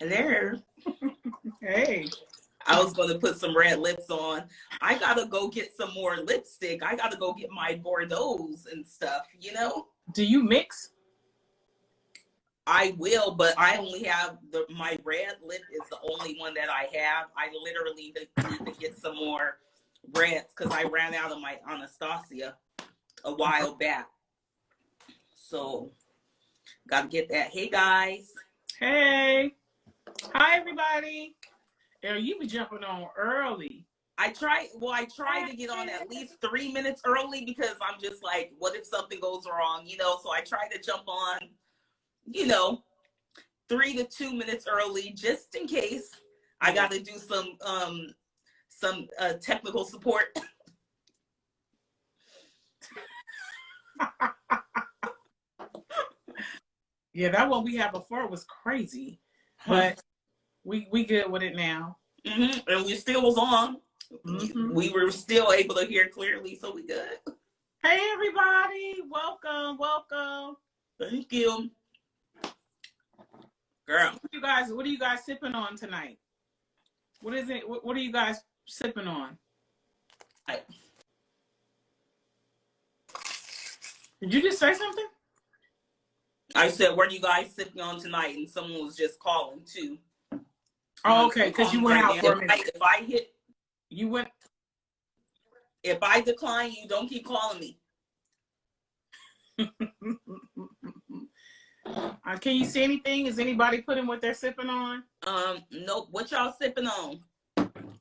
Hello. Hey. I was going to put some red lips on. I got to go get some more lipstick. I got to go get my Bordeaux's and stuff, you know? Do you mix? I will, but I only have my red lip is the only one that I have. I literally need to get some more reds because I ran out of my Anastasia a while back. So, got to get that. Hey, guys. Hey. Hi, everybody. You be jumping on early. I try to get on at least 3 minutes early because I'm just like, what if something goes wrong, you know? So I try to jump on, 3 to 2 minutes early just in case I got to do some technical support. Yeah, that one we had before was crazy, but we good with it now. Mm-hmm. And we still was on. Mm-hmm. We were still able to hear clearly, so we good. Hey, everybody. Welcome. Thank you. Girl. What are you guys sipping on tonight? What is it? What are you guys sipping on? Did you just say something? I said, what are you guys sipping on tonight? And someone was just calling too. Oh, okay, because you went out for a minute. If I hit... You went... If I decline you, don't keep calling me. Can you see anything? Is anybody putting what they're sipping on? Nope. What y'all sipping on?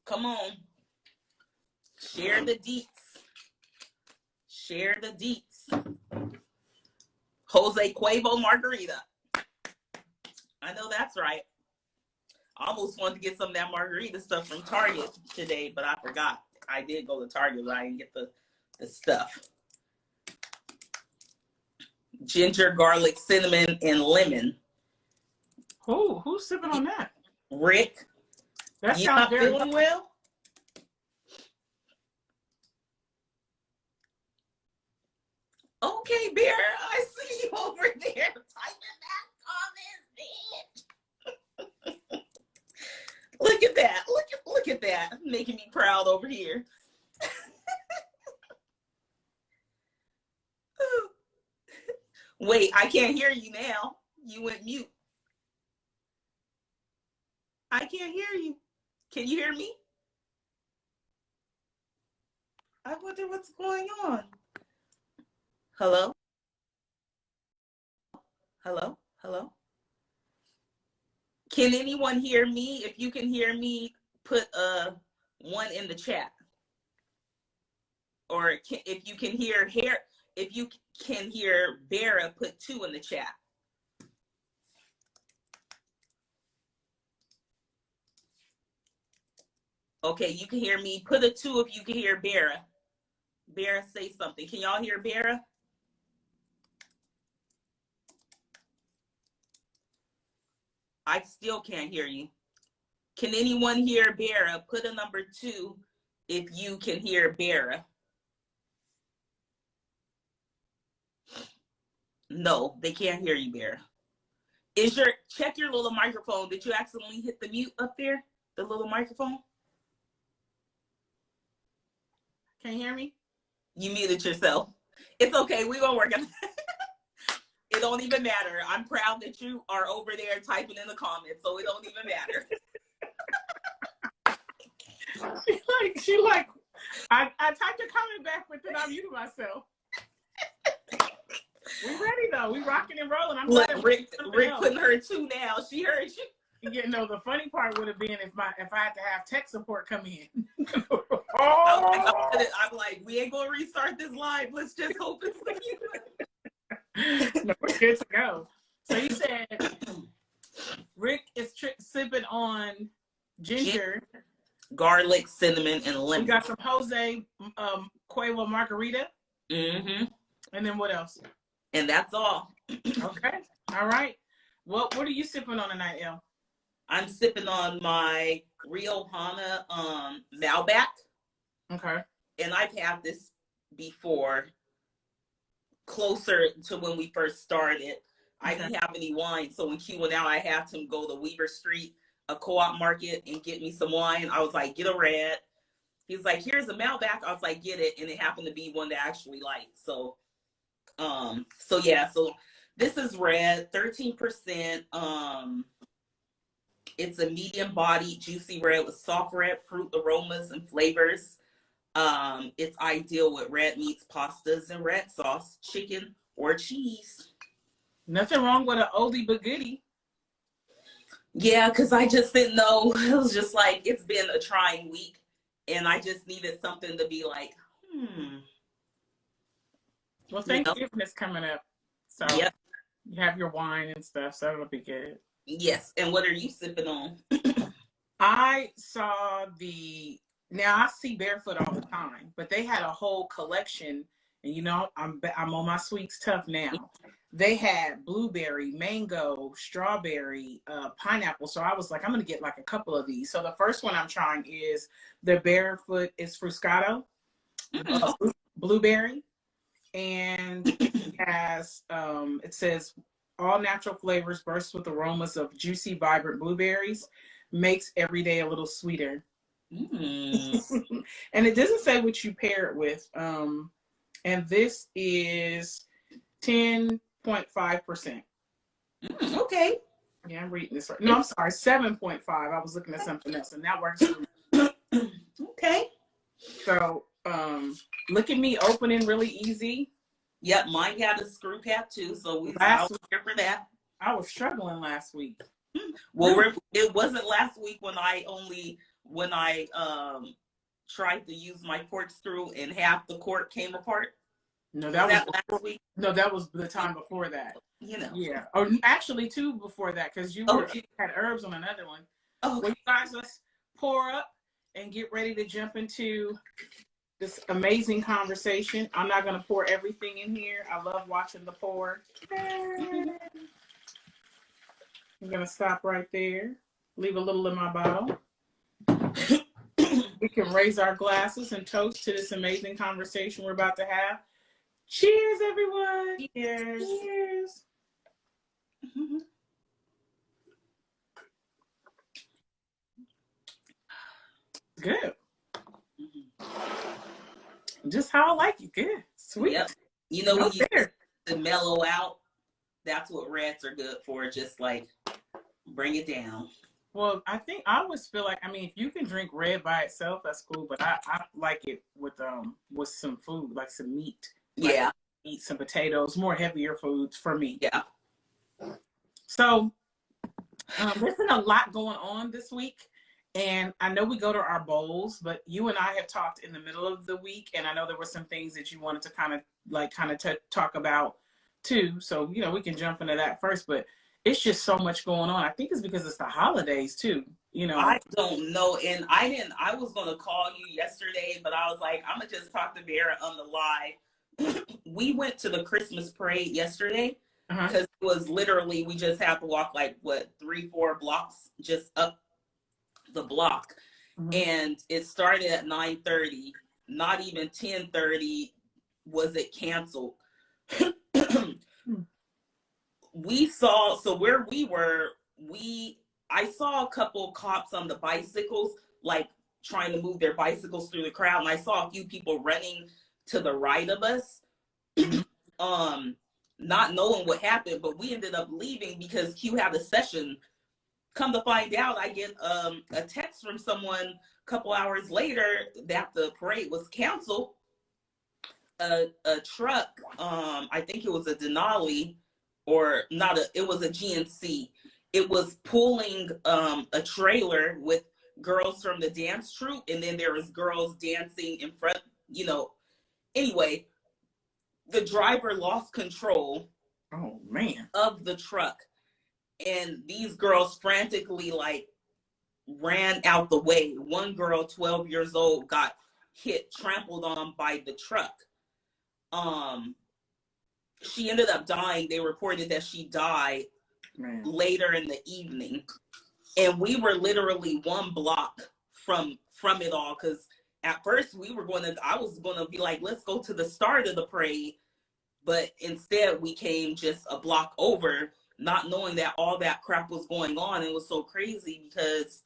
Come on. Share the deets. Share the deets. Jose Cuervo margarita. I know that's right. I almost wanted to get some of that margarita stuff from Target today, but I forgot. I did go to Target, but I didn't get the stuff. Ginger, garlic, cinnamon, and lemon. Who's sipping on that? Rick. That sounds very feeling well? Okay, Bear, I see you over there typing that comment, bitch. Look at that. Look at that. Making me proud over here. Wait, I can't hear you now. You went mute. I can't hear you. Can you hear me? I wonder what's going on. Hello? Hello? Hello? Can anyone hear me? If you can hear me, put one in the chat. Or if you can hear Bera, put 2 in the chat. Okay, you can hear me. Put a 2 if you can hear Bera. Bera, say something. Can y'all hear Bera? I still can't hear you. Can anyone hear Bera? Put a number 2 if you can hear Bera. No, they can't hear you, Bera. Check your little microphone. Did you accidentally hit the mute up there? The little microphone? Can you hear me? You muted yourself. It's okay. We're going to work on it. It don't even matter. I'm proud that you are over there typing in the comments, so it don't even matter. I typed a comment back, but then I muted myself. We ready though. We rocking and rolling. I'm Look, Rick putting her 2 now. She heard you. Yeah, no, the funny part would have been if I had to have tech support come in. I'm like, we ain't gonna restart this live. Let's just hope it's the you. No, we're good to go. So you said Rick is sipping on ginger, garlic, cinnamon, and lemon. We got some Jose Cuervo margarita. Mm-hmm. And then what else? And that's all. Okay. All right. What are you sipping on tonight, El? I'm sipping on my Rio Hana Malbec. Okay. And I've had this before, closer to when we first started. I Okay. didn't have any wine. So when Q went out, I had him go to Weaver Street, a co-op market, and get me some wine. I was like, get a red. He's like, here's a Malbec. I was like, get it. And it happened to be one that I actually liked. So yeah, so this is red, 13%. It's a medium bodied, juicy red with soft red fruit aromas and flavors. It's ideal with red meats, pastas, and red sauce, chicken, or cheese. Nothing wrong with an oldie but goodie. Yeah, because I just didn't know. It was just like, it's been a trying week, and I just needed something to be like, Well, you know? Thanksgiving is coming up. So Yep. you have your wine and stuff, so it'll be good. Yes. And what are you sipping on? I saw now I see Barefoot all the time, but they had a whole collection, and you know, I'm on my sweets tough now. They had blueberry, mango, strawberry, pineapple. So I was like, I'm gonna get like a couple of these. So the first one I'm trying is the Barefoot is Fruscato, blueberry, and it has it says all natural flavors burst with aromas of juicy, vibrant blueberries, makes every day a little sweeter. And it doesn't say what you pair it with. And this is 10.5%. Okay. Yeah, I'm reading this right. No, I'm sorry, 7.5. I was looking at something else, and that works for me. Okay. So look at me opening really easy. Yep, mine had a screw cap too, so we Last was here for that. I was struggling last week. Well, it wasn't last week when I tried to use my corkscrew and half the cork came apart. No, that was last week. No, that was the time before that. You know. Yeah. Or actually two before that, because you had herbs on another one. Oh, well, you guys, let's pour up and get ready to jump into this amazing conversation. I'm not going to pour everything in here. I love watching the pour. I'm going to stop right there. Leave a little in my bottle. We can raise our glasses and toast to this amazing conversation we're about to have. Cheers, everyone. Cheers. Cheers. Good. Just how I like it. Good. Sweet. Yep. You know, when you to mellow out, that's what reds are good for. Just like bring it down. Well, I always feel like, I mean, if you can drink red by itself, that's cool. But I like it with some food, like some meat. Yeah. Eat some potatoes, more heavier foods for me. Yeah. So there's been a lot going on this week. And I know we go to our bowls, but you and I have talked in the middle of the week, and I know there were some things that you wanted to kind of talk about too. So, you know, we can jump into that first, but it's just so much going on. I think it's because it's the holidays too, you know. I don't know. And I was going to call you yesterday, but I was like, I'm going to just talk to Vera on the live. We went to the Christmas parade yesterday because it was literally, we just have to walk like 3-4 blocks just up the block. And it started at 9:30. Not even 10:30 was it canceled. We saw, so where we were, I saw a couple cops on the bicycles, like trying to move their bicycles through the crowd, and I saw a few people running to the right of us, not knowing what happened, but we ended up leaving because Q had a session. Come to find out, I get a text from someone a couple hours later that the parade was canceled. A truck, I think it was a Denali, or not it was a GNC. It was pulling a trailer with girls from the dance troupe, and then there was girls dancing in front, you know. Anyway, the driver lost control of the truck, and these girls frantically like ran out the way. One girl, 12 years old, got hit, trampled on by the truck. She ended up dying. They reported that she died later in the evening. And we were literally 1 block from it all, because at first I was going to be like, let's go to the start of the parade. But instead we came just a block over, not knowing that all that crap was going on. It was so crazy because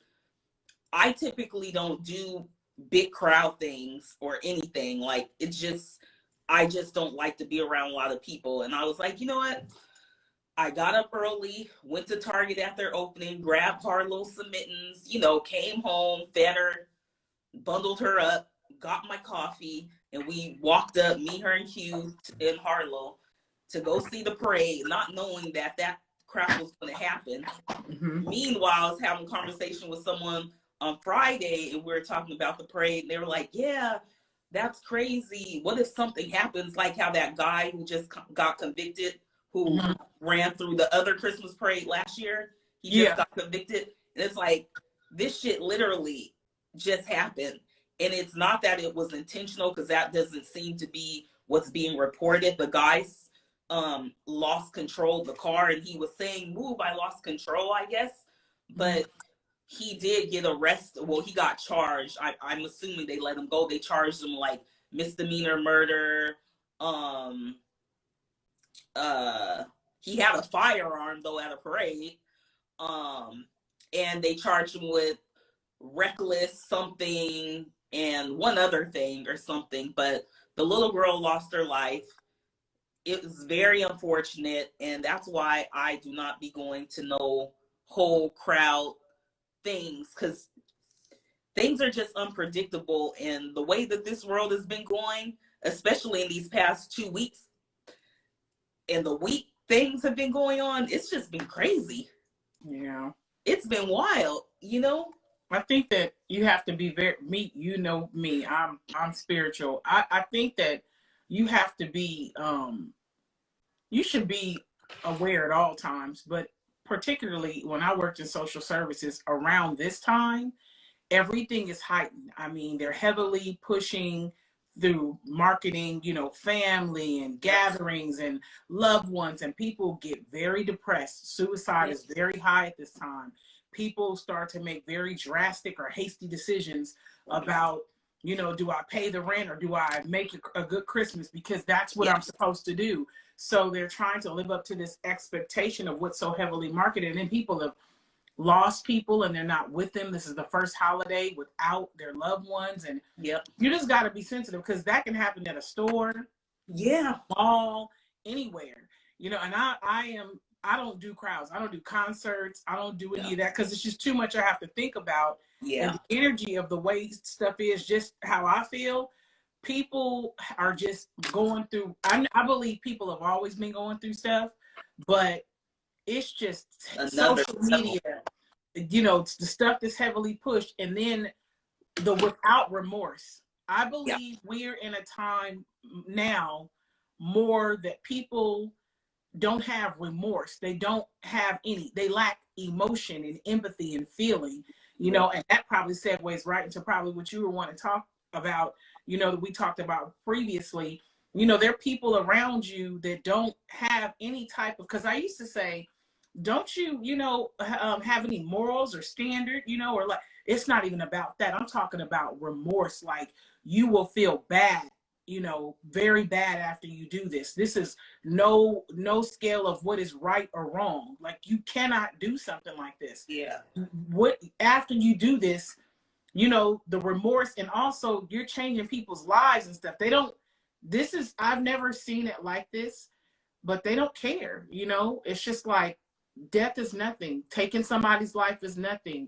I typically don't do big crowd things or anything. Like, it's just, I just don't like to be around a lot of people. And I was like, you know what? I got up early, went to Target at their opening, grabbed Harlow some mittens, you know, came home, fed her, bundled her up, got my coffee, and we walked up, me, her, and Hugh in Harlow to go see the parade, not knowing that that crap was going to happen. Mm-hmm. Meanwhile, I was having a conversation with someone on Friday, and we were talking about the parade, and they were like, yeah, that's crazy. What if something happens like how that guy who just got convicted, who Mm-hmm. ran through the other Christmas parade last year, he just got convicted. And it's like, this shit literally just happened. And it's not that it was intentional, because that doesn't seem to be what's being reported. The guy lost control of the car, and he was saying, move, I lost control, I guess. But he did get arrested. Well, he got charged. I'm assuming they let him go. They charged him like misdemeanor murder. He had a firearm though at a parade. And they charged him with reckless something and one other thing or something. But the little girl lost her life. It was very unfortunate, and that's why I do not be going to no whole crowd things, because things are just unpredictable. And the way that this world has been going, especially in these past 2 weeks, and the week things have been going on, it's just been crazy. Yeah. It's been wild, you know? I think that you have to be you know me, I'm spiritual. I think that you have to be, you should be aware at all times, but particularly when I worked in social services around this time, everything is heightened. I mean, they're heavily pushing through marketing, you know, family and gatherings and loved ones, and people get very depressed. Suicide is very high at this time. People start to make very drastic or hasty decisions about, you know, do I pay the rent or do I make a good Christmas because that's what I'm supposed to do? So they're trying to live up to this expectation of what's so heavily marketed, and people have lost people and they're not with them. This is the first holiday without their loved ones, and you just got to be sensitive, because that can happen at a store, mall, anywhere, you know. And I don't do crowds, I don't do concerts, I don't do any of that, because it's just too much I have to think about. And the energy of the way stuff is, just how I feel, people are just going through, I believe people have always been going through stuff, but it's just social media, you know, the stuff that's heavily pushed, and then the without remorse. I believe we're in a time now more that people don't have remorse. They don't have any, they lack emotion and empathy and feeling, you know, and that probably segues right into probably what you were wanting to talk about, you know, that we talked about previously. You know, there are people around you that don't have any type of, because I used to say, don't you, you know, have any morals or standard, you know, or like, it's not even about that. I'm talking about remorse. Like, you will feel bad, you know, very bad after you do this. This is no scale of what is right or wrong. Like, you cannot do something like this. What, after you do this, you know, the remorse, and also you're changing people's lives and stuff. They don't, this is, I've never seen it like this, but they don't care, you know. It's just like, death is nothing. Taking somebody's life is nothing.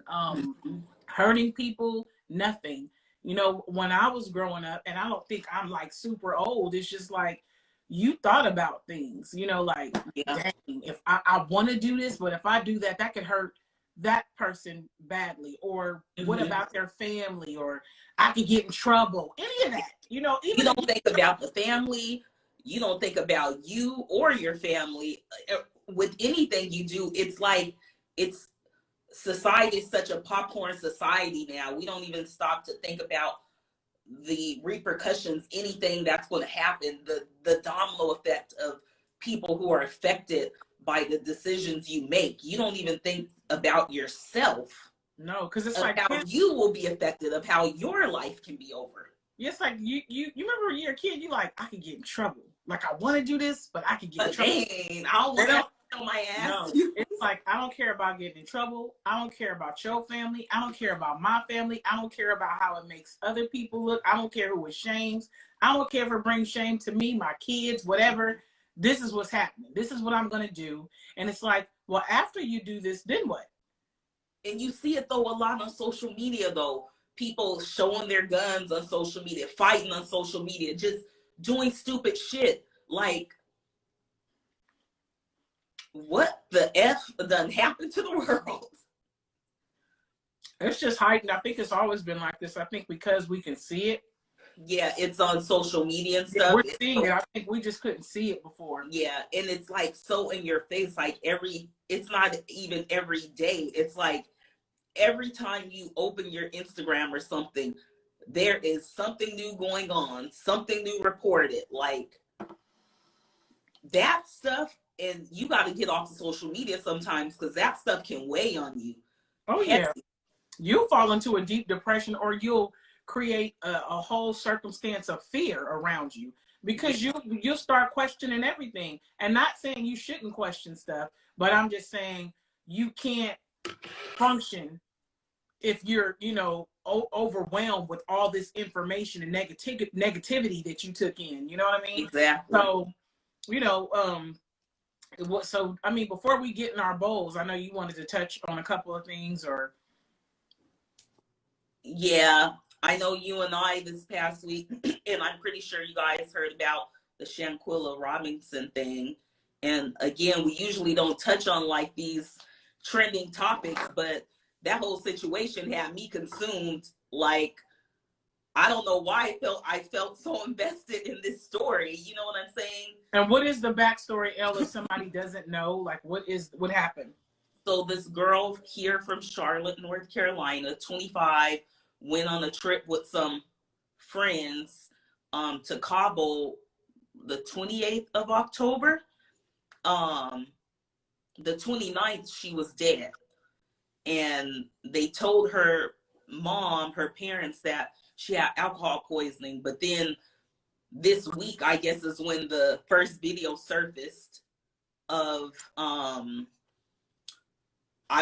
Hurting people, nothing. You know, when I was growing up, and I don't think I'm like super old, it's just like, you thought about things, you know, like, dang, if I want to do this, but if I do that, that could hurt that person badly. Or what about their family? Or I could get in trouble. Any of that, you know. Even you don't think about the family. You don't think about you or your family. With anything you do, it's like, it's, society is such a popcorn society now. We don't even stop to think about the repercussions, anything that's going to happen, the domino effect of people who are affected by the decisions you make. You don't even think about yourself. No, because it's like how you will be affected, of how your life can be over. It's like you remember when you're a kid, you like, I could get in trouble. like I want to do this, but I can get in trouble. Again, I don't want to on my ass. No, it's like, I don't care about getting in trouble. I don't care about your family. I don't care about my family. I don't care about how it makes other people look. I don't care who it shames. I don't care if it brings shame to me, my kids, whatever. This is what's happening. This is what I'm going to do. And it's like, well, after you do this, then what? And you see it, though, a lot on social media, though. People showing their guns on social media, fighting on social media, just doing stupid shit. Like, what the F done happened to the world? It's just heightened. I think it's always been like this. I think because we can see it. Yeah, it's on social media and stuff. Yeah, we're seeing it. I think we just couldn't see it before. Yeah, and it's like so in your face, like it's not even every day. It's like every time you open your Instagram or something, there is something new going on, something new reported. Like that stuff, and you got to get off of social media sometimes because that stuff can weigh on you. Oh, yeah. You'll fall into a deep depression, or you'll create a whole circumstance of fear around you because you'll start questioning everything. And not saying you shouldn't question stuff, but I'm just saying you can't function if you're, overwhelmed with all this information and negativity that you took in. You know what I mean? Exactly. So, so I mean, before we get in our bowls, I know you wanted to touch on a couple of things, or. Yeah, I know you and I this past week, and I'm pretty sure you guys heard about the Shanquilla Robinson thing. And again, we usually don't touch on like these trending topics, but that whole situation had me consumed. Like, I don't know why I felt so invested in this story. You know what I'm saying? And what is the backstory, Elle, if somebody doesn't know? Like, what happened? So this girl here from Charlotte, North Carolina, 25, went on a trip with some friends to Cabo the 28th of October. The 29th, she was dead. And they told her mom, her parents, that she had alcohol poisoning. But then this week, I guess, is when the first video surfaced of, I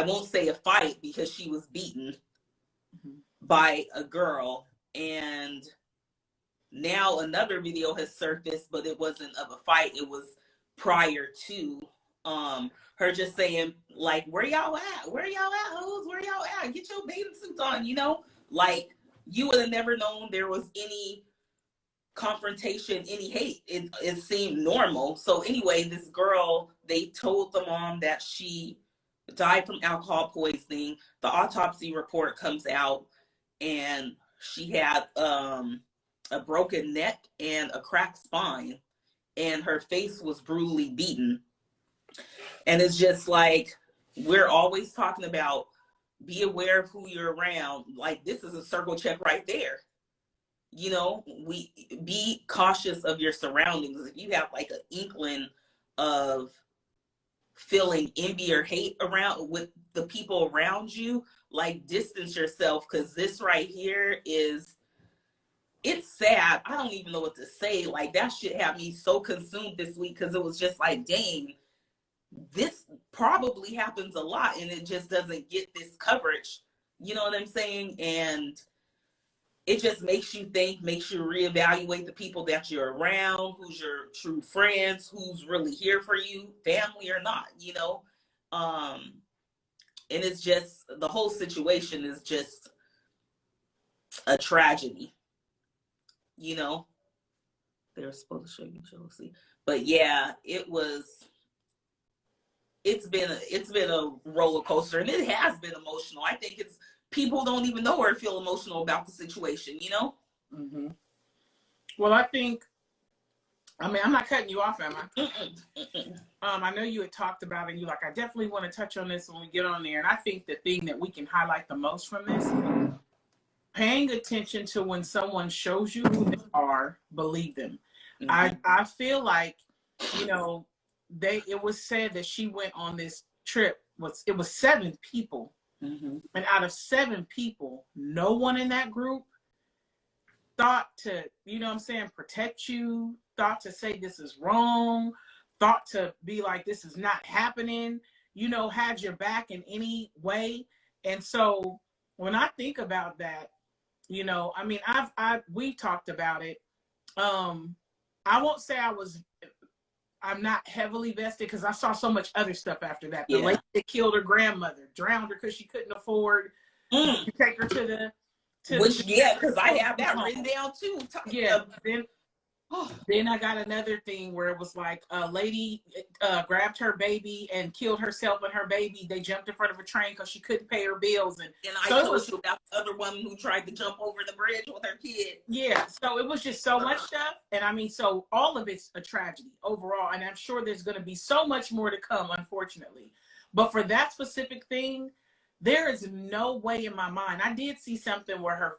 won't say a fight because she was beaten by a girl. And now another video has surfaced, but it wasn't of a fight. It was prior to her just saying, like, where y'all at? Where y'all at, hoes? Where y'all at? Get your bathing suits on, Like, you would have never known there was any confrontation, any hate. It seemed normal. So anyway, this girl, they told the mom that she died from alcohol poisoning. The autopsy report comes out, and she had a broken neck and a cracked spine, and her face was brutally beaten. And it's just like, we're always talking about be aware of who you're around. Like, this is a circle check right there. We be cautious of your surroundings. If you have like an inkling of feeling envy or hate around with the people around you, like, distance yourself, because this right here it's sad. I don't even know what to say. Like, that shit had me so consumed this week, because it was just like, dang, this probably happens a lot and it just doesn't get this coverage. You know what I'm saying? And it just makes you think, makes you reevaluate the people that you're around, who's your true friends, who's really here for you, family or not, and it's just, the whole situation is just a tragedy, They're supposed to show you jealousy. But yeah, it's been a roller coaster, and it has been emotional. I think it's people don't even know or feel emotional about the situation, Mm-hmm. Well, I mean, I'm not cutting you off, am I? I know you had talked about it, and you're like, I definitely want to touch on this when we get on there. And I think the thing that we can highlight the most from this, paying attention to when someone shows you who they are, believe them. Mm-hmm. I feel like, it was said that she went on this trip. It was 7 people. Mm-hmm. And out of 7 people, no one in that group thought to, protect you, thought to say this is wrong, thought to be like this is not happening, you know, had your back in any way. And so when I think about that, you know, I mean, we've talked about it. I won't say I'm not heavily vested because I saw so much other stuff after that. The lady that killed her grandmother, drowned her because she couldn't afford to take her to the because I have that written down too. Yeah. Then I got another thing where it was like a lady grabbed her baby and killed herself and her baby. They jumped in front of a train because she couldn't pay her bills. And I told you about the other woman who tried to jump over the bridge with her kid. Yeah, so it was just so much stuff. And I mean, so all of it's a tragedy overall. And I'm sure there's going to be so much more to come, unfortunately. But for that specific thing, there is no way in my mind. I did see something where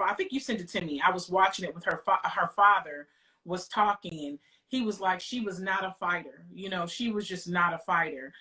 I think you sent it to me. I was watching it with her father was talking, and he was like, she was not a fighter. You know, she was just not a fighter.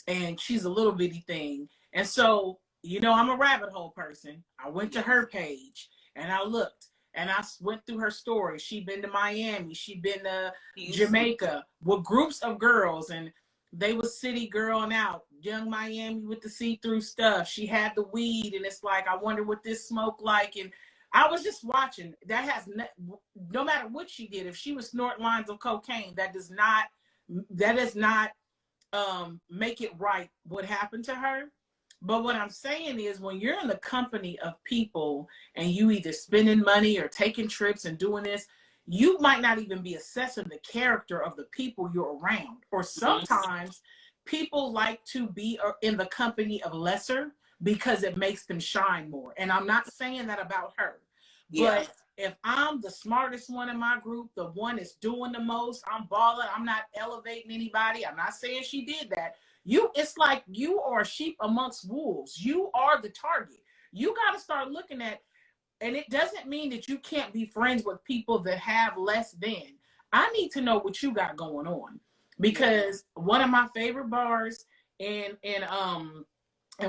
And she's a little bitty thing. And so, you know, I'm a rabbit hole person. I went to her page and I looked and I went through her story. She'd been to Miami. She'd been to Jamaica with groups of girls, and they was city girling out, young Miami with the see-through stuff. She had the weed, and it's like, I wonder what this smoke like. And I was just watching. That has no matter what she did, if she was snorting lines of cocaine, that does not make it right what happened to her. But what I'm saying is, when you're in the company of people and you either spending money or taking trips and doing this, you might not even be assessing the character of the people you're around. Or sometimes people like to be in the company of lesser because it makes them shine more. And I'm not saying that about her. But if I'm the smartest one in my group, the one that's doing the most, I'm balling, I'm not elevating anybody. I'm not saying she did that. It's like you are a sheep amongst wolves. You are the target. You got to start looking at, and it doesn't mean that you can't be friends with people that have less than. I need to know what you got going on, because one of my favorite bars and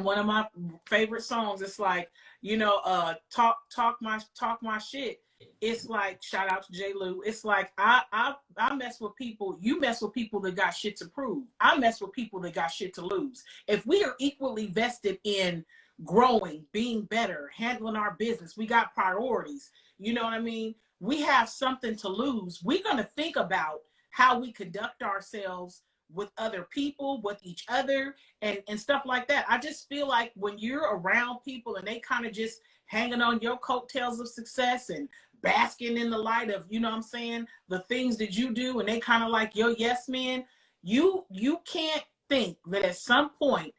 one of my favorite songs, it's like, you know, talk my shit. It's like, shout out to J. Lou. It's like I mess with people. You mess with people that got shit to prove. I mess with people that got shit to lose. If we are equally vested in growing, being better, handling our business, we got priorities. You know what I mean? We have something to lose. We're gonna think about how we conduct ourselves with other people, with each other, and stuff like that. I just feel like when you're around people and they kind of just hanging on your coattails of success and basking in the light of, you know what I'm saying, the things that you do, and they kind of like your yes man, you can't think that at some point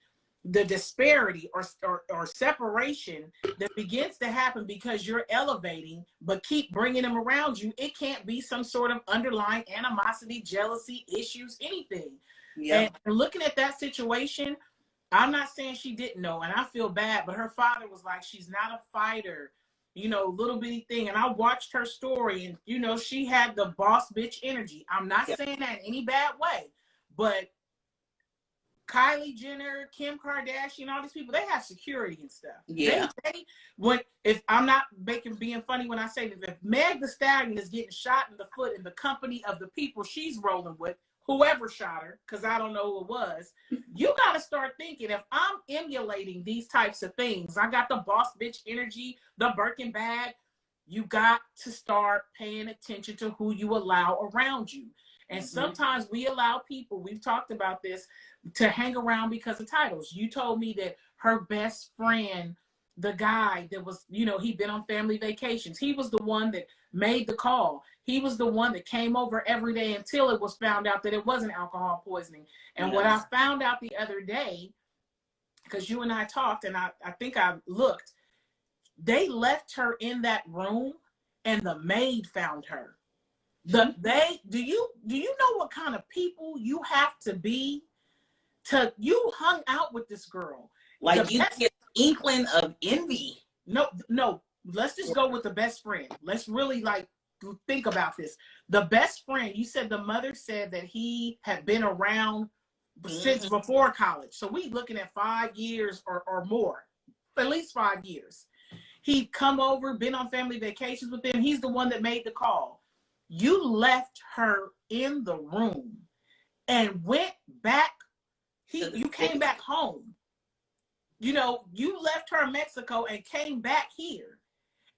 the disparity or separation that begins to happen because you're elevating but keep bringing them around you, it can't be some sort of underlying animosity, jealousy, issues, anything. And looking at that situation, I'm not saying she didn't know, and I feel bad, but her father was like, she's not a fighter, you know, little bitty thing. And I watched her story, and, you know, she had the boss bitch energy. I'm not saying that in any bad way, but Kylie Jenner, Kim Kardashian, all these people, they have security and stuff. If I'm not being funny when I say that, if Meg Thee Stallion is getting shot in the foot in the company of the people she's rolling with, whoever shot her, because I don't know who it was, you got to start thinking, if I'm emulating these types of things, I got the boss bitch energy, the Birkin bag, you got to start paying attention to who you allow around you. And sometimes we allow people, we've talked about this, to hang around because of titles. You told me that her best friend, the guy that was, you know, he'd been on family vacations, he was the one that made the call. He was the one that came over every day until it was found out that it wasn't alcohol poisoning. And what I found out the other day, because you and I talked, and I think I looked, they left her in that room and the maid found her. Do you know what kind of people you have to be to, you hung out with this girl? Like, you get inkling of envy. No, let's just go with the best friend. Let's really like think about this. The best friend, you said the mother said that he had been around since before college. So we looking at 5 years or more, at least 5 years. He'd come over, been on family vacations with them. He's the one that made the call. You left her in the room and went back. You came back home. You know, you left her in Mexico and came back here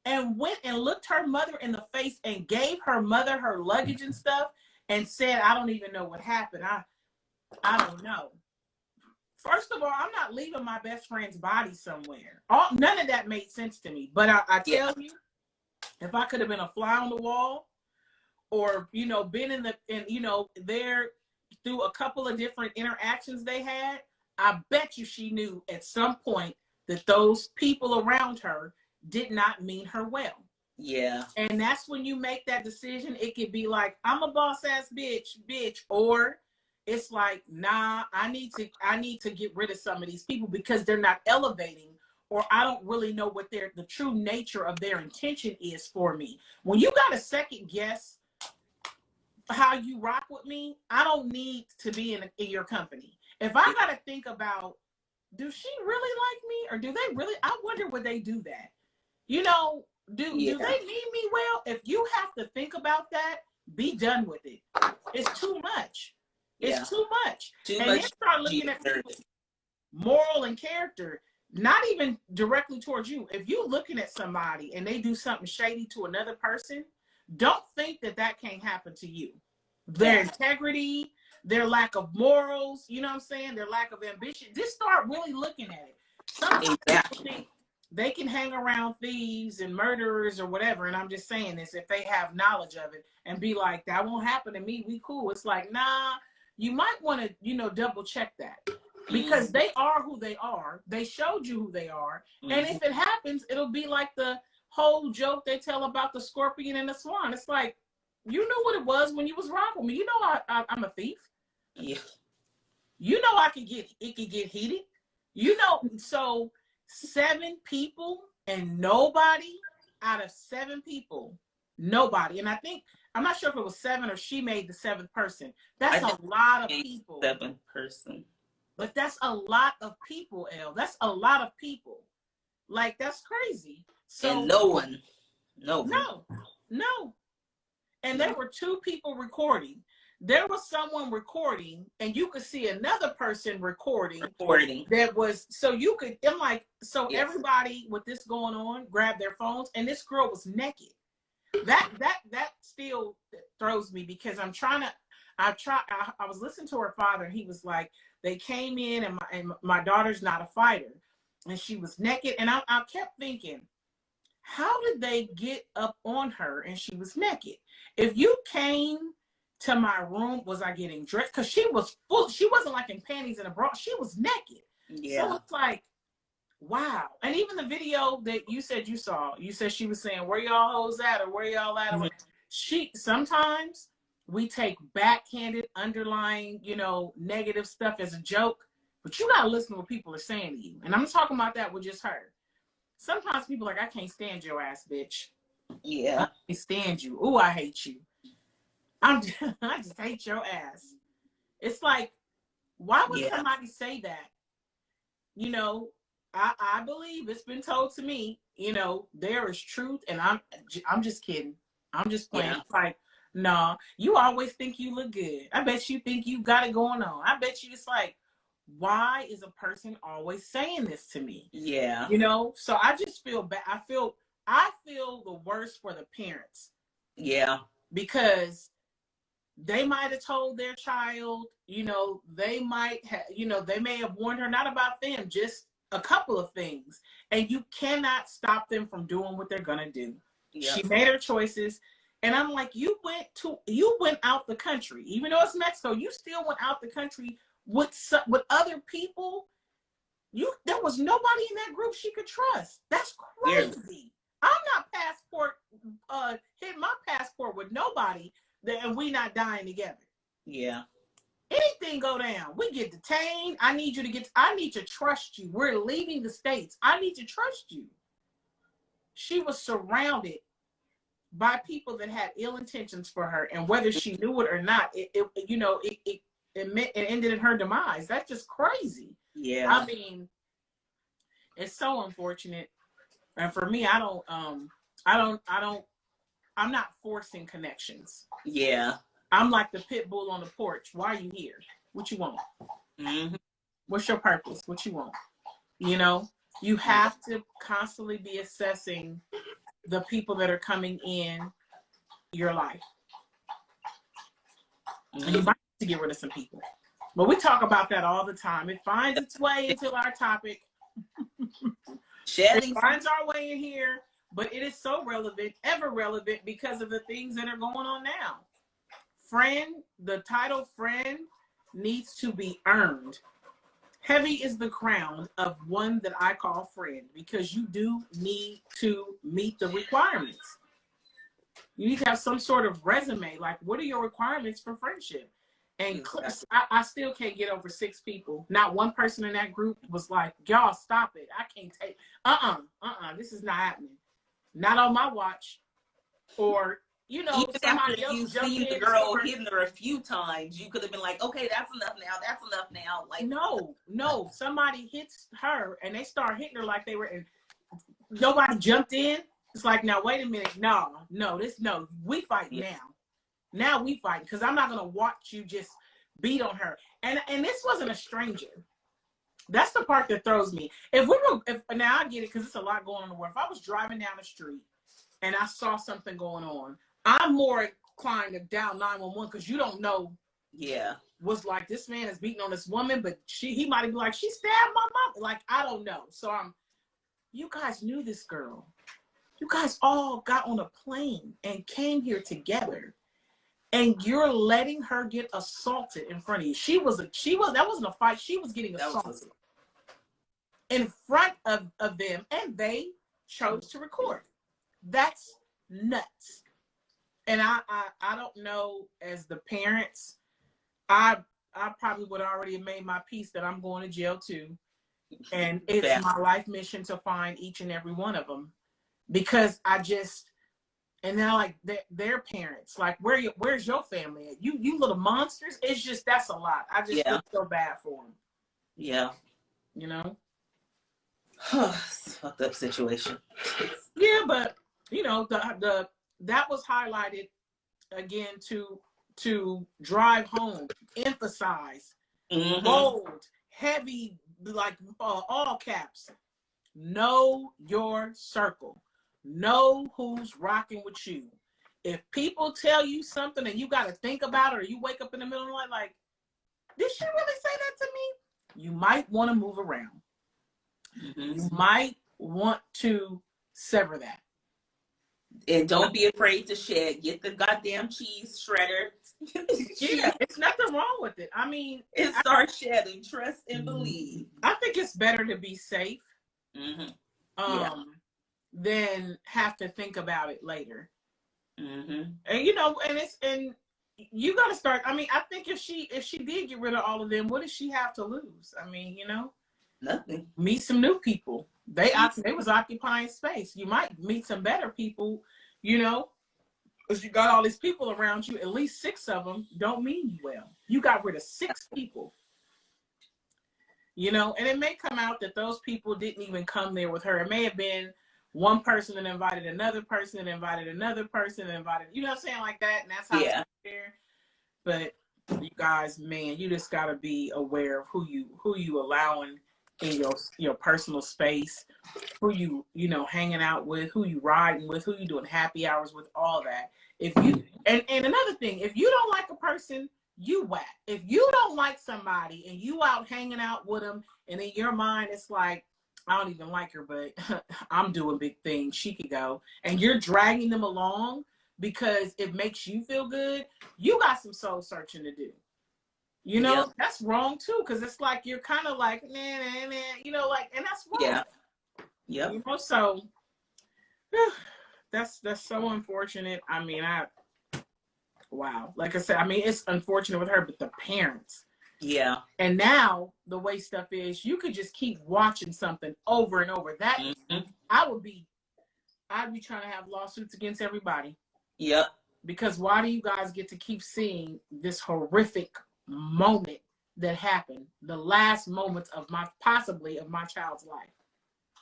and went and looked her mother in the face and gave her mother her luggage and stuff and said, I don't even know what happened. I don't know. First of all, I'm not leaving my best friend's body somewhere. None of that made sense to me. But I tell you, if I could have been a fly on the wall, or, you know, been there through a couple of different interactions they had, I bet you she knew at some point that those people around her did not mean her well. Yeah. And that's when you make that decision. It could be like, I'm a boss ass bitch, or it's like, nah, I need to get rid of some of these people because they're not elevating, or I don't really know what the true nature of their intention is for me. When you got a second guess how you rock with me, I don't need to be in your company. If I got to think about, do she really like me, or do they really, I wonder would they do that? You know, do they mean me well? If you have to think about that, be done with it. It's too much. It's too much. And then start looking at people's moral and character, not even directly towards you. If you're looking at somebody and they do something shady to another person, don't think that can't happen to you. Their integrity, their lack of morals, you know what I'm saying? Their lack of ambition. Just start really looking at it. Sometimes people think they can hang around thieves and murderers or whatever. And I'm just saying this, if they have knowledge of it, and be like, that won't happen to me. We cool. It's like, nah, you might want to, you know, double check that. Because they are who they are. They showed you who they are. And if it happens, it'll be like the whole joke they tell about the scorpion and the swan. It's like, you know what it was when you was rocking me. You know I'm a thief. Yeah. You know it could get heated. You know, so 7 people and nobody out of 7 people, nobody. And I think, I'm not sure if it was 7 or she made the 7th person. That's a lot of people. 7th person. But that's a lot of people, Elle. That's a lot of people. Like, that's crazy. So and no one. And there were 2 people recording. There was someone recording, and you could see another person recording. That was, so you could, I'm like, so everybody with this going on grabbed their phones, and this girl was naked. That still throws me, because I was listening to her father, and he was like, they came in, and my daughter's not a fighter, and she was naked. And I kept thinking, how did they get up on her and she was naked? If you came to my room, was I getting dressed? Because she was full. She wasn't like in panties and a bra. She was naked. Yeah. So it's like, wow. And even the video that you said you saw, you said she was saying, where y'all hoes at, or where y'all at? Mm-hmm. Sometimes we take backhanded, underlying, you know, negative stuff as a joke, but you got to listen to what people are saying to you. And I'm talking about that with just her. Sometimes people are like, I can't stand your ass, bitch. Yeah. I can't stand you. Ooh, I hate you. I just hate your ass. It's like, why would somebody say that? You know, I believe it's been told to me, you know, there is truth, and I'm just kidding. I'm just playing. Yeah. Like, nah, you always think you look good. I bet you think you got it going on. I bet you it's like, why is a person always saying this to me? Yeah. You know, so I just feel bad. I feel the worst for the parents. Yeah. Because they might have told their child, you know, they might have, you know, they may have warned her, not about them, just a couple of things. And you cannot stop them from doing what they're going to do. Yep. She made her choices. And I'm like, you went out the country, even though it's Mexico, you still went out the country with other people. There was nobody in that group she could trust. That's crazy. Yeah. I'm not hitting my passport with nobody, and we not dying together. Yeah. Anything go down, we get detained. I need to trust you. We're leaving the States. I need to trust you. She was surrounded by people that had ill intentions for her, and whether she knew it or not, it ended in her demise. That's just crazy. Yeah. I mean, it's so unfortunate. And for me, I don't I'm not forcing connections. Yeah. I'm like the pit bull on the porch. Why are you here? What you want? Mm-hmm. What's your purpose? What you want? You know, you have to constantly be assessing the people that are coming in your life. And you might have to get rid of some people. But we talk about that all the time. It finds its way into our topic. Shedding. It finds our way in here. But it is so relevant, ever relevant, because of the things that are going on now. Friend, the title friend needs to be earned. Heavy is the crown of one that I call friend, because you do need to meet the requirements. You need to have some sort of resume. Like, what are your requirements for friendship? And I still can't get over 6 people. Not one person in that group was like, y'all stop it. I can't take, this is not happening. Not on my watch. Or, you know, even somebody after else you jumped seen in. the girl hitting her a few times, you could have been like, okay, that's enough now. That's enough now. Like, no. Somebody hits her and they start hitting her like they were in. Nobody jumped in. It's like, now wait a minute. No, we fight now. Now we fight, because I'm not gonna watch you just beat on her. And this wasn't a stranger. That's the part that throws me. If now I get it, because it's a lot going on in the world. If I was driving down the street and I saw something going on, I'm more inclined to dial 911, because you don't know. Yeah. Was like, this man is beating on this woman, but he might be like, she stabbed my mom. Like, I don't know. So you guys knew this girl. You guys all got on a plane and came here together. And you're letting her get assaulted in front of you. That wasn't a fight. She was getting assaulted in front of them, and they chose to record. That's nuts. And I don't know, as the parents, I probably would already have made my peace that I'm going to jail too. And it's my life mission to find each and every one of them. Because and now, like, their parents, like, where's your family at? You little monsters. It's just, that's a lot. I just feel so bad for them. Yeah. You know? It's a fucked up situation. Yeah, but, you know, that was highlighted again to drive home, emphasize, bold, heavy, like all caps. Know your circle. Know who's rocking with you. If people tell you something and you got to think about it, or you wake up in the middle of the night like, did she really say that to me? You might want to move around. You might want to sever that. And don't be afraid to shed. Get the goddamn cheese shredder. Yeah, it's nothing wrong with it. I mean, and start shedding. Trust and believe. I think it's better to be safe. Than have to think about it later. And you know, and you got to start. I mean, I think if she did get rid of all of them, what does she have to lose? I mean, you know, nothing. Meet some new people. They was occupying space. You might meet some better people, you know, because you got all these people around you. At least 6 of them don't mean you well. You got rid of 6 people. You know, and it may come out that those people didn't even come there with her. It may have been one person that invited another person and invited another person and invited, you know what I'm saying, like that. And that's how it's there. But you guys, man, you just got to be aware of who you allowing in your personal space, who you know, hanging out with, who you riding with, who you doing happy hours with, all that. If you and another thing, if you don't like a person, you whack. If you don't like somebody and you out hanging out with them, and in your mind it's like, I don't even like her, but I'm doing big things, she could go, and you're dragging them along because it makes you feel good, you got some soul searching to do. You know, that's wrong too, because it's like you're kind of like, nah, you know, like, and that's wrong. You know, so that's so unfortunate. I mean, wow. Like I said, I mean, it's unfortunate with her, but the parents. Yeah. And now the way stuff is, you could just keep watching something over and over. That I'd be trying to have lawsuits against everybody. Yep. Because why do you guys get to keep seeing this horrific moment that happened, the last moments of possibly of my child's life?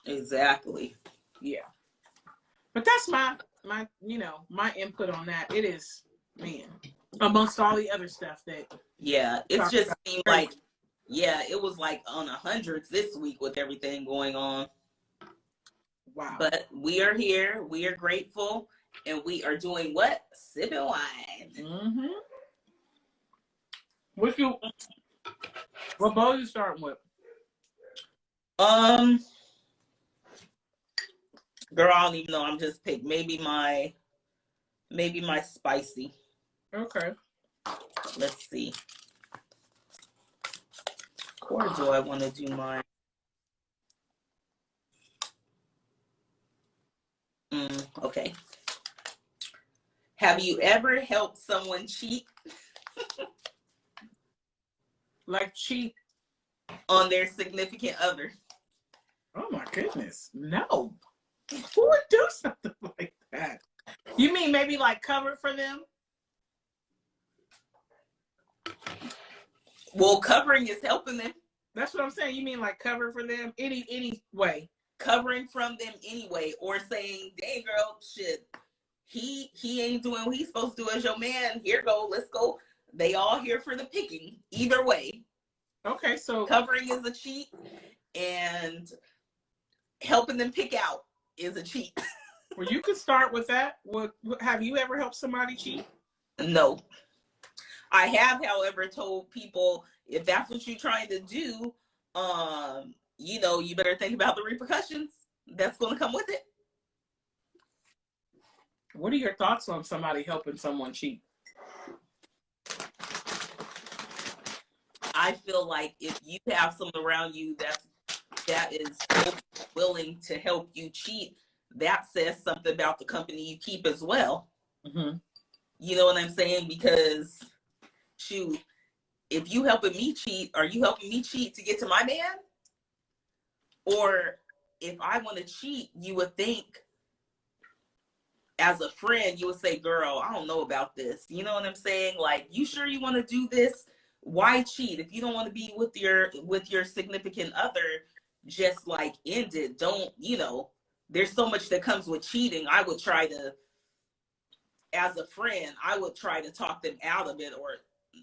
Exactly. Yeah. But that's my input on that. It is, man, amongst all the other stuff that. Yeah, it just about. seemed like, yeah, it was like on 100s this week with everything going on. Wow. But we are here. We are grateful. And we are doing what? Sipping wine. Mm-hmm. What bowl you starting with? Girl, I don't even know. I'm just pick maybe my spicy. Okay. Let's see. Or do I want to do mine? Okay. Have you ever helped someone cheat? Like cheat on their significant other? Oh my goodness. No. Who would do something like that? You mean maybe like cover for them? Well, covering is helping them. That's what I'm saying. You mean like cover for them any way? Covering from them anyway, or saying, "Dang girl, shit, he ain't doing what he's supposed to do as your man. Here go, let's go." They all here for the picking. Either way. Okay, so covering is a cheat, and helping them pick out is a cheat. Well, you could start with that. Have you ever helped somebody cheat? No. I have, however, told people, if that's what you're trying to do, you better think about the repercussions that's going to come with it. What are your thoughts on somebody helping someone cheat? I feel like if you have someone around you that is willing to help you cheat, that says something about the company you keep as well. Mm-hmm. You know what I'm saying? Because, shoot, if you helping me cheat, are you helping me cheat to get to my man? Or if I want to cheat, you would think, as a friend, you would say, "Girl, I don't know about this." You know what I'm saying? Like, you sure you want to do this? Why cheat? If you don't want to be with your significant other, just like end it. Don't, there's so much that comes with cheating. I would try to, as a friend, I would try to talk them out of it, or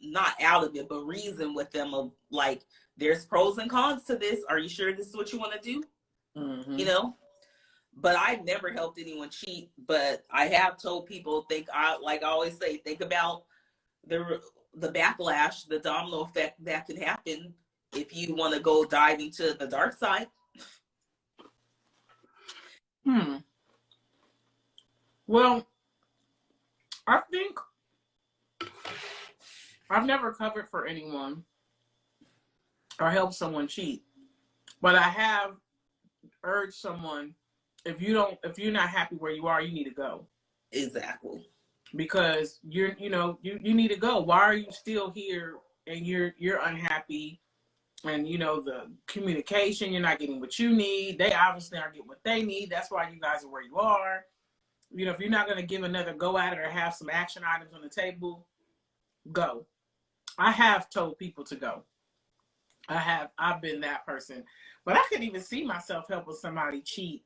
not out of it, but reason with them of like, there's pros and cons to this. Are you sure this is what you want to do? Mm-hmm. But I've never helped anyone cheat, but I have told people, like I always say, think about the backlash, the domino effect that can happen if you want to go dive into the dark side. Well, I think I've never covered for anyone or helped someone cheat, but I have urged someone, if you're not happy where you are, you need to go. Exactly. Because you need to go. Why are you still here and you're unhappy? And the communication, you're not getting what you need. They obviously aren't getting what they need. That's why you guys are where you are. If you're not going to give another go at it or have some action items on the table, go. I have told people to go. I've been that person, but I couldn't even see myself helping somebody cheat.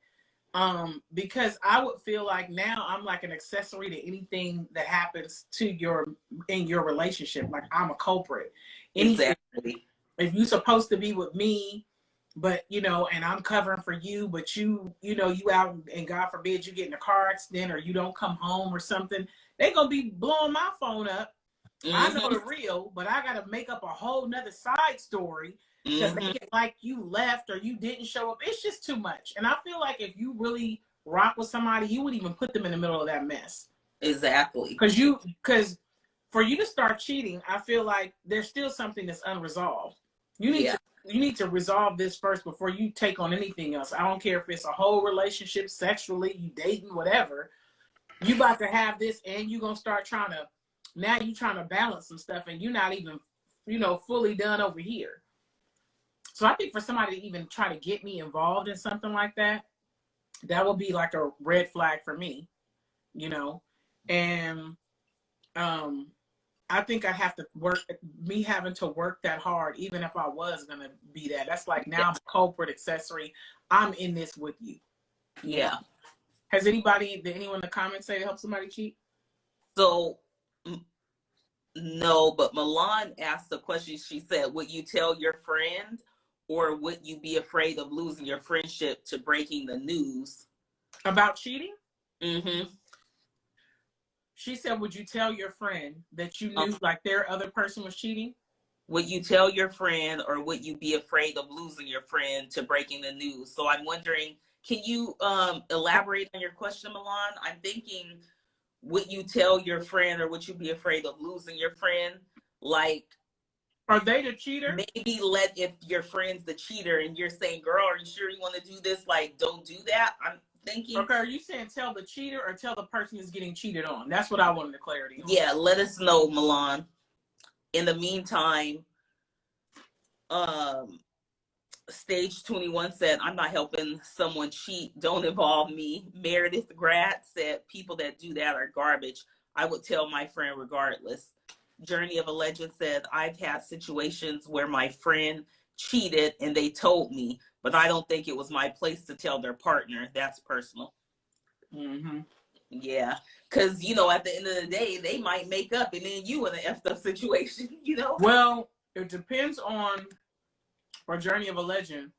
Because I would feel like now I'm like an accessory to anything that happens in your relationship. Like I'm a culprit. Exactly. If you're supposed to be with me, but and I'm covering for you, but you out and God forbid you get in a car accident or you don't come home or something, they're gonna be blowing my phone up. Mm-hmm. I know the real, but I gotta make up a whole nother side story because they get like you left or you didn't show up. It's just too much. And I feel like if you really rock with somebody, you would even put them in the middle of that mess. Exactly. Because for you to start cheating, I feel like there's still something that's unresolved. You need to resolve this first before you take on anything else. I don't care if it's a whole relationship, sexually, you dating, whatever. You about to have this and you're going to start trying to balance some stuff and you're not even, fully done over here. So I think for somebody to even try to get me involved in something like that, that would be like a red flag for me, and, I think I have to having to work that hard, even if I was going to be that. That's like now I'm a culprit accessory. I'm in this with you. Yeah. Did anyone in the comments say to help somebody cheat? So, no, but Milan asked the question. She said, would you tell your friend, or would you be afraid of losing your friendship to breaking the news? About cheating? Mm-hmm. She said, would you tell your friend that you knew like their other person was cheating? Would you tell your friend, or would you be afraid of losing your friend to breaking the news? So I'm wondering, can you elaborate on your question, Milan? I'm thinking, would you tell your friend, or would you be afraid of losing your friend? Like, are they the cheater? Maybe if your friend's the cheater and you're saying, girl, are you sure you want to do this? Like, don't do that. I'm thinking. Okay, are you saying tell the cheater or tell the person who's getting cheated on? That's what I wanted the clarity on. Yeah, let us know, Milan. In the meantime, Stage 21 said, I'm not helping someone cheat. Don't involve me. Meredith Grad said, people that do that are garbage. I would tell my friend regardless. Journey of a Legend said, I've had situations where my friend cheated and they told me, but I don't think it was my place to tell their partner. That's personal. Mm-hmm. Yeah, because, at the end of the day, they might make up and then you in an effed up situation, Well, it depends on, or Journey of a Legend.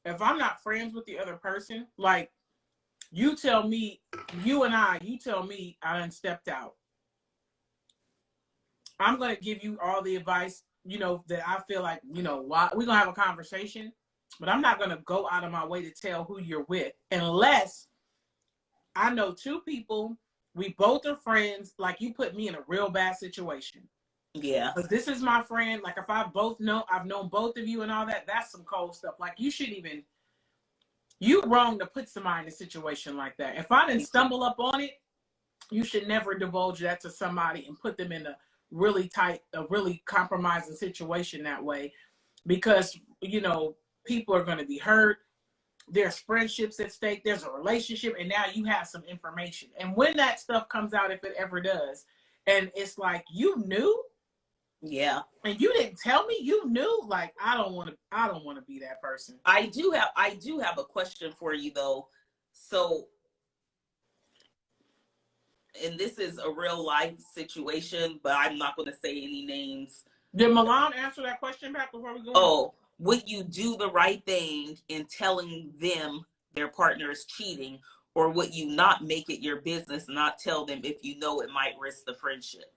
If I'm not friends with the other person, like you tell me I done stepped out. I'm going to give you all the advice, that I feel like, why we're going to have a conversation, but I'm not going to go out of my way to tell who you're with unless I know two people, we both are friends, like you put me in a real bad situation. Yeah. Because this is my friend. Like if I've known both of you and all that, that's some cold stuff. Like you wrong to put somebody in a situation like that. If I didn't stumble up on it, you should never divulge that to somebody and put them in a really compromising situation that way, because, people are going to be hurt. There's friendships at stake. There's a relationship. And now you have some information. And when that stuff comes out, if it ever does, and it's like, you knew, yeah, and you didn't tell me, you knew, like, I don't want to be that person. I do have a question for you though. So, and this is a real life situation, but I'm not going to say any names. Did Milan answer that question back before we go on? Oh, would you do the right thing in telling them their partner is cheating, or would you not make it your business, not tell them if you know it might risk the friendship?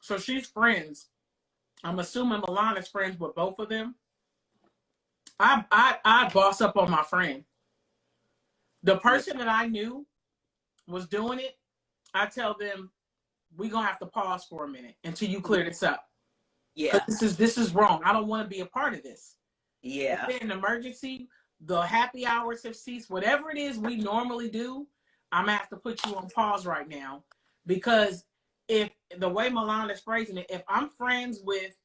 So she's friends. I'm assuming Milan is friends with both of them. I boss up on my friend. The person that I knew was doing it, I tell them, we're going to have to pause for a minute until you clear this up. Yeah. This is wrong. I don't want to be a part of this. Yeah. If in an emergency, the happy hours have ceased, whatever it is we normally do, I'm going to have to put you on pause right now. Because if the way Milan is phrasing it, if I'm friends with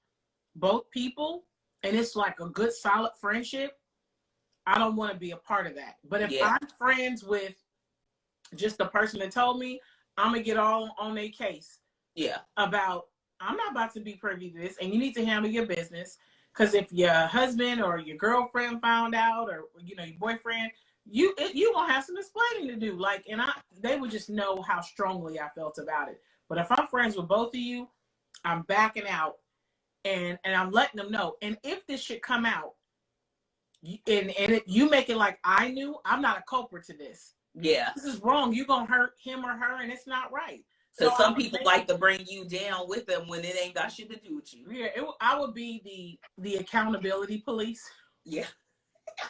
both people and it's like a good solid friendship, I don't want to be a part of that. But if I'm friends with just the person that told me, I'm going to get all on their case. Yeah. About, I'm not about to be privy to this, and you need to handle your business. Because if your husband or your girlfriend found out, or your boyfriend, you gonna have some explaining to do. Like, and they would just know how strongly I felt about it. But if I'm friends with both of you, I'm backing out, and I'm letting them know. And if this should come out, and you make it like I knew, I'm not a culprit to this. Yeah, this is wrong. You're gonna hurt him or her, and it's not right. So some people like to bring you down with them when it ain't got shit to do with you. Yeah, I would be the accountability police. Yeah.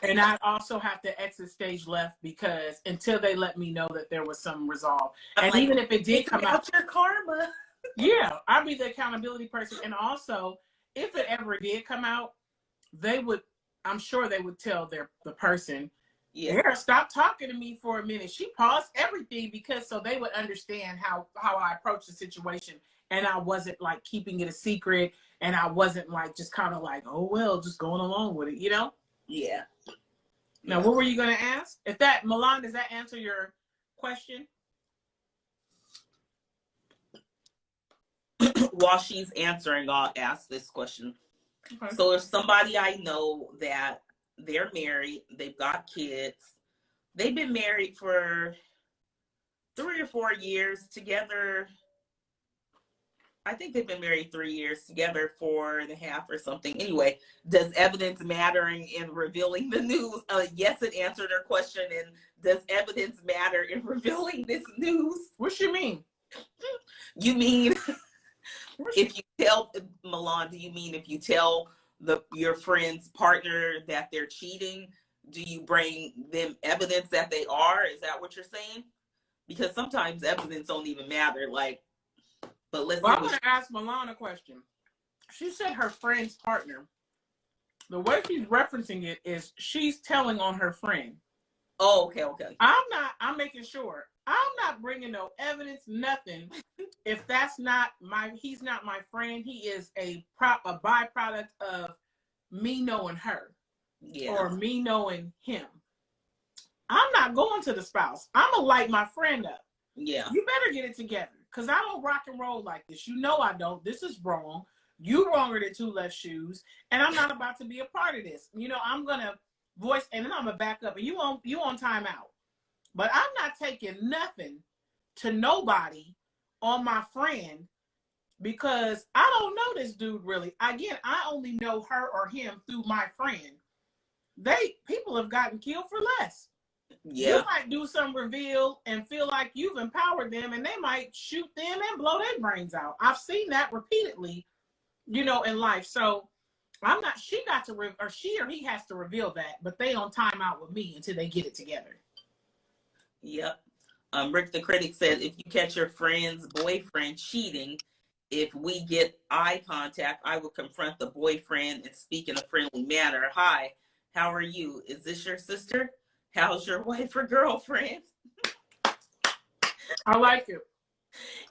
And I'd also have to exit stage left, because until they let me know that there was some resolve. And like, even if it did come out, your karma. Yeah, I'd be the accountability person. And also, if it ever did come out, I'm sure they would tell the person, yeah, stop talking to me for a minute. She paused everything so they would understand how I approached the situation. And I wasn't like keeping it a secret, and I wasn't like just kind of like, oh, well, just going along with it, Yeah. Now, what were you going to ask? Milan, does that answer your question? While she's answering, I'll ask this question. Okay. So if somebody I know that they're married, they've got kids, They've been married for 3 or 4 years together. I think they've been married 3 years together, 4.5 or something. Anyway, does evidence matter in revealing the news? Yes, it answered her question. And does evidence matter in revealing this news? What you mean? You mean if you tell Milan? Do you mean if you tell your friend's partner that they're cheating? Do you bring them evidence that they are? Is that what you're saying? Because sometimes evidence don't even matter. Like, but let's Well, see. I'm going to ask Milan a question. She said her friend's partner. The way she's referencing it is she's telling on her friend. Oh, okay. I'm making sure. I'm not bringing no evidence, nothing. If that's not he's not my friend. He is a byproduct of me knowing her, or me knowing him. I'm not going to the spouse. I'm going to light my friend up. Yeah. You better get it together, because I don't rock and roll like this. You know I don't. This is wrong. You wronger than two left shoes, and I'm not about to be a part of this. You know, I'm going to voice, and then I'm going to back up, and you on timeout. But I'm not taking nothing to nobody on my friend, because I don't know this dude really. Again, I only know her or him through my friend. People have gotten killed for less. Yeah. You might do some reveal and feel like you've empowered them, and they might shoot them and blow their brains out. I've seen that repeatedly, you know, in life. So I'm not, she or he has to reveal that, but they on timeout with me until they get it together. Yep. Rick the Critic said, if you catch your friend's boyfriend cheating, if we get eye contact, I would confront the boyfriend and speak in a friendly manner. Hi, how are you? Is this your sister? How's your wife or girlfriend? I like it.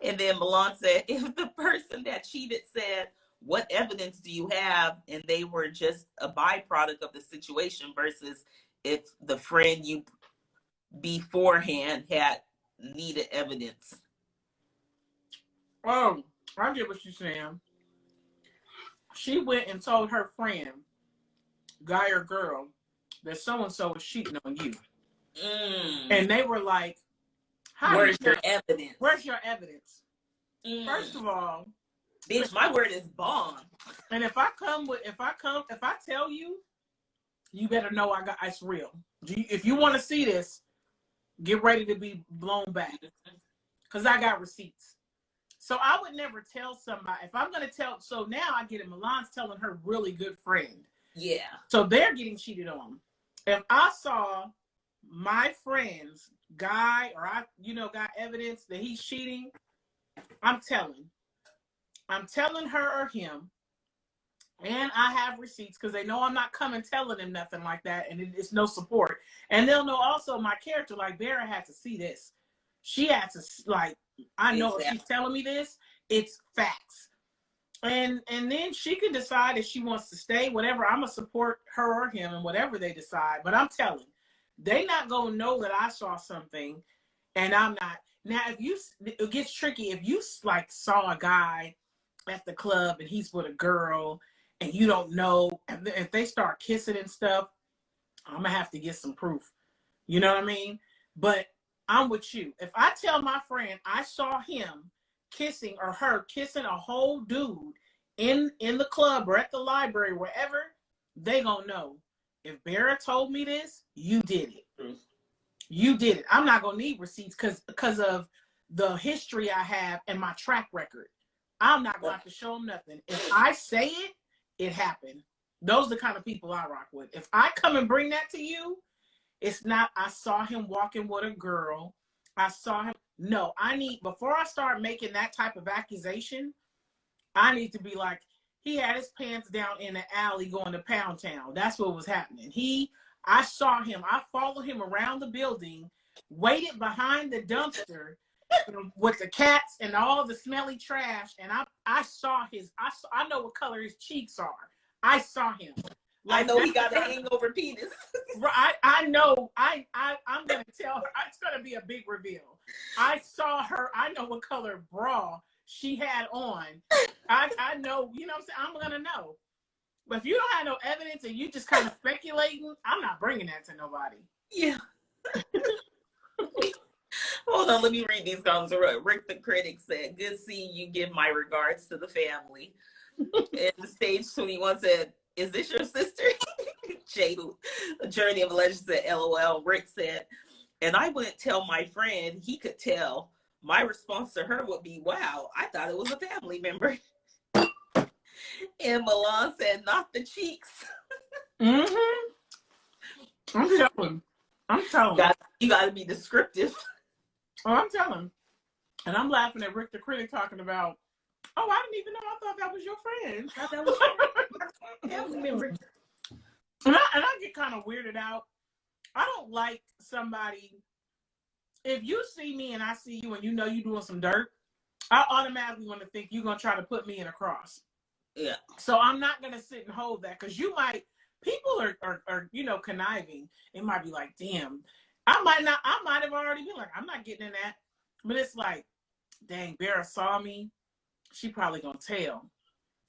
And then Milan said, if the person that cheated said, what evidence do you have? And they were just a byproduct of the situation, versus if the friend you beforehand had needed evidence. Oh, I get what she's saying. She went and told her friend, guy or girl, that so-and-so was cheating on you. And they were like, where's your evidence? Where's your evidence? First of all, bitch, my word is bond. And if I tell you, you better know it's real. If you want to see this, get ready to be blown back, because I got receipts. So I would never tell somebody. If I'm going to tell, so now I get it. Milan's telling her really good friend. Yeah. So they're getting cheated on. If I saw my friend's guy, or got evidence that he's cheating, I'm telling her or him, and I have receipts, because they know I'm not coming telling them nothing like that, and it's no support. And they'll know also my character, like Vera had to see this. She had to, like, I know if she's telling me this, it's facts. And then she can decide if she wants to stay, whatever. I'm going to support her or him and whatever they decide. But I'm telling, they not going to know that I saw something and I'm not. Now, it gets tricky. If you, like, saw a guy at the club and he's with a girl and you don't know, and if they start kissing and stuff, I'm going to have to get some proof. You know what I mean? But I'm with you. If I tell my friend I saw him kissing or her kissing a whole dude in the club or at the library, wherever, they gonna know. If Vera told me this, you did it. You did it. I'm not gonna need receipts because of the history I have and my track record. I'm not gonna have to show them nothing. If I say it, it happened. Those are the kind of people I rock with. If I come and bring that to you, it's not, I saw him walking with a girl. I saw him. No, before I start making that type of accusation, I need to be like, he had his pants down in the alley going to Pound Town. That's what was happening. I saw him. I followed him around the building, waited behind the dumpster with the cats and all the smelly trash. And I saw I know what color his cheeks are. I saw him. Like, I know he got a hangover penis. I know. I'm going to tell her. It's going to be a big reveal. I saw her. I know what color bra she had on. I know. You know what I'm saying? I'm going to know. But if you don't have no evidence and you just kind of speculating, I'm not bringing that to nobody. Yeah. Hold on, let me read these comments. Rick the Critic said, good seeing you, give my regards to the family. And the Stage 21 said, is this your sister? Jade, Journey of Legend said, LOL. Rick said, and I wouldn't tell my friend, he could tell. My response to her would be, wow, I thought it was a family member. And Milan said, not the cheeks. Mm-hmm. I'm telling. You got to be descriptive. Oh, I'm telling. And I'm laughing at Rick the Critic talking about, oh, I didn't even know. I thought that was your friend. I thought that was your family member. And I get kind of weirded out. I don't like somebody, if you see me and I see you and you know you're doing some dirt, I automatically want to think you're going to try to put me in a cross. Yeah. So I'm not going to sit and hold that, because people are, you know, conniving. It might be like, damn, I might have already been like, I'm not getting in that. But it's like, dang, Vera saw me. She probably going to tell.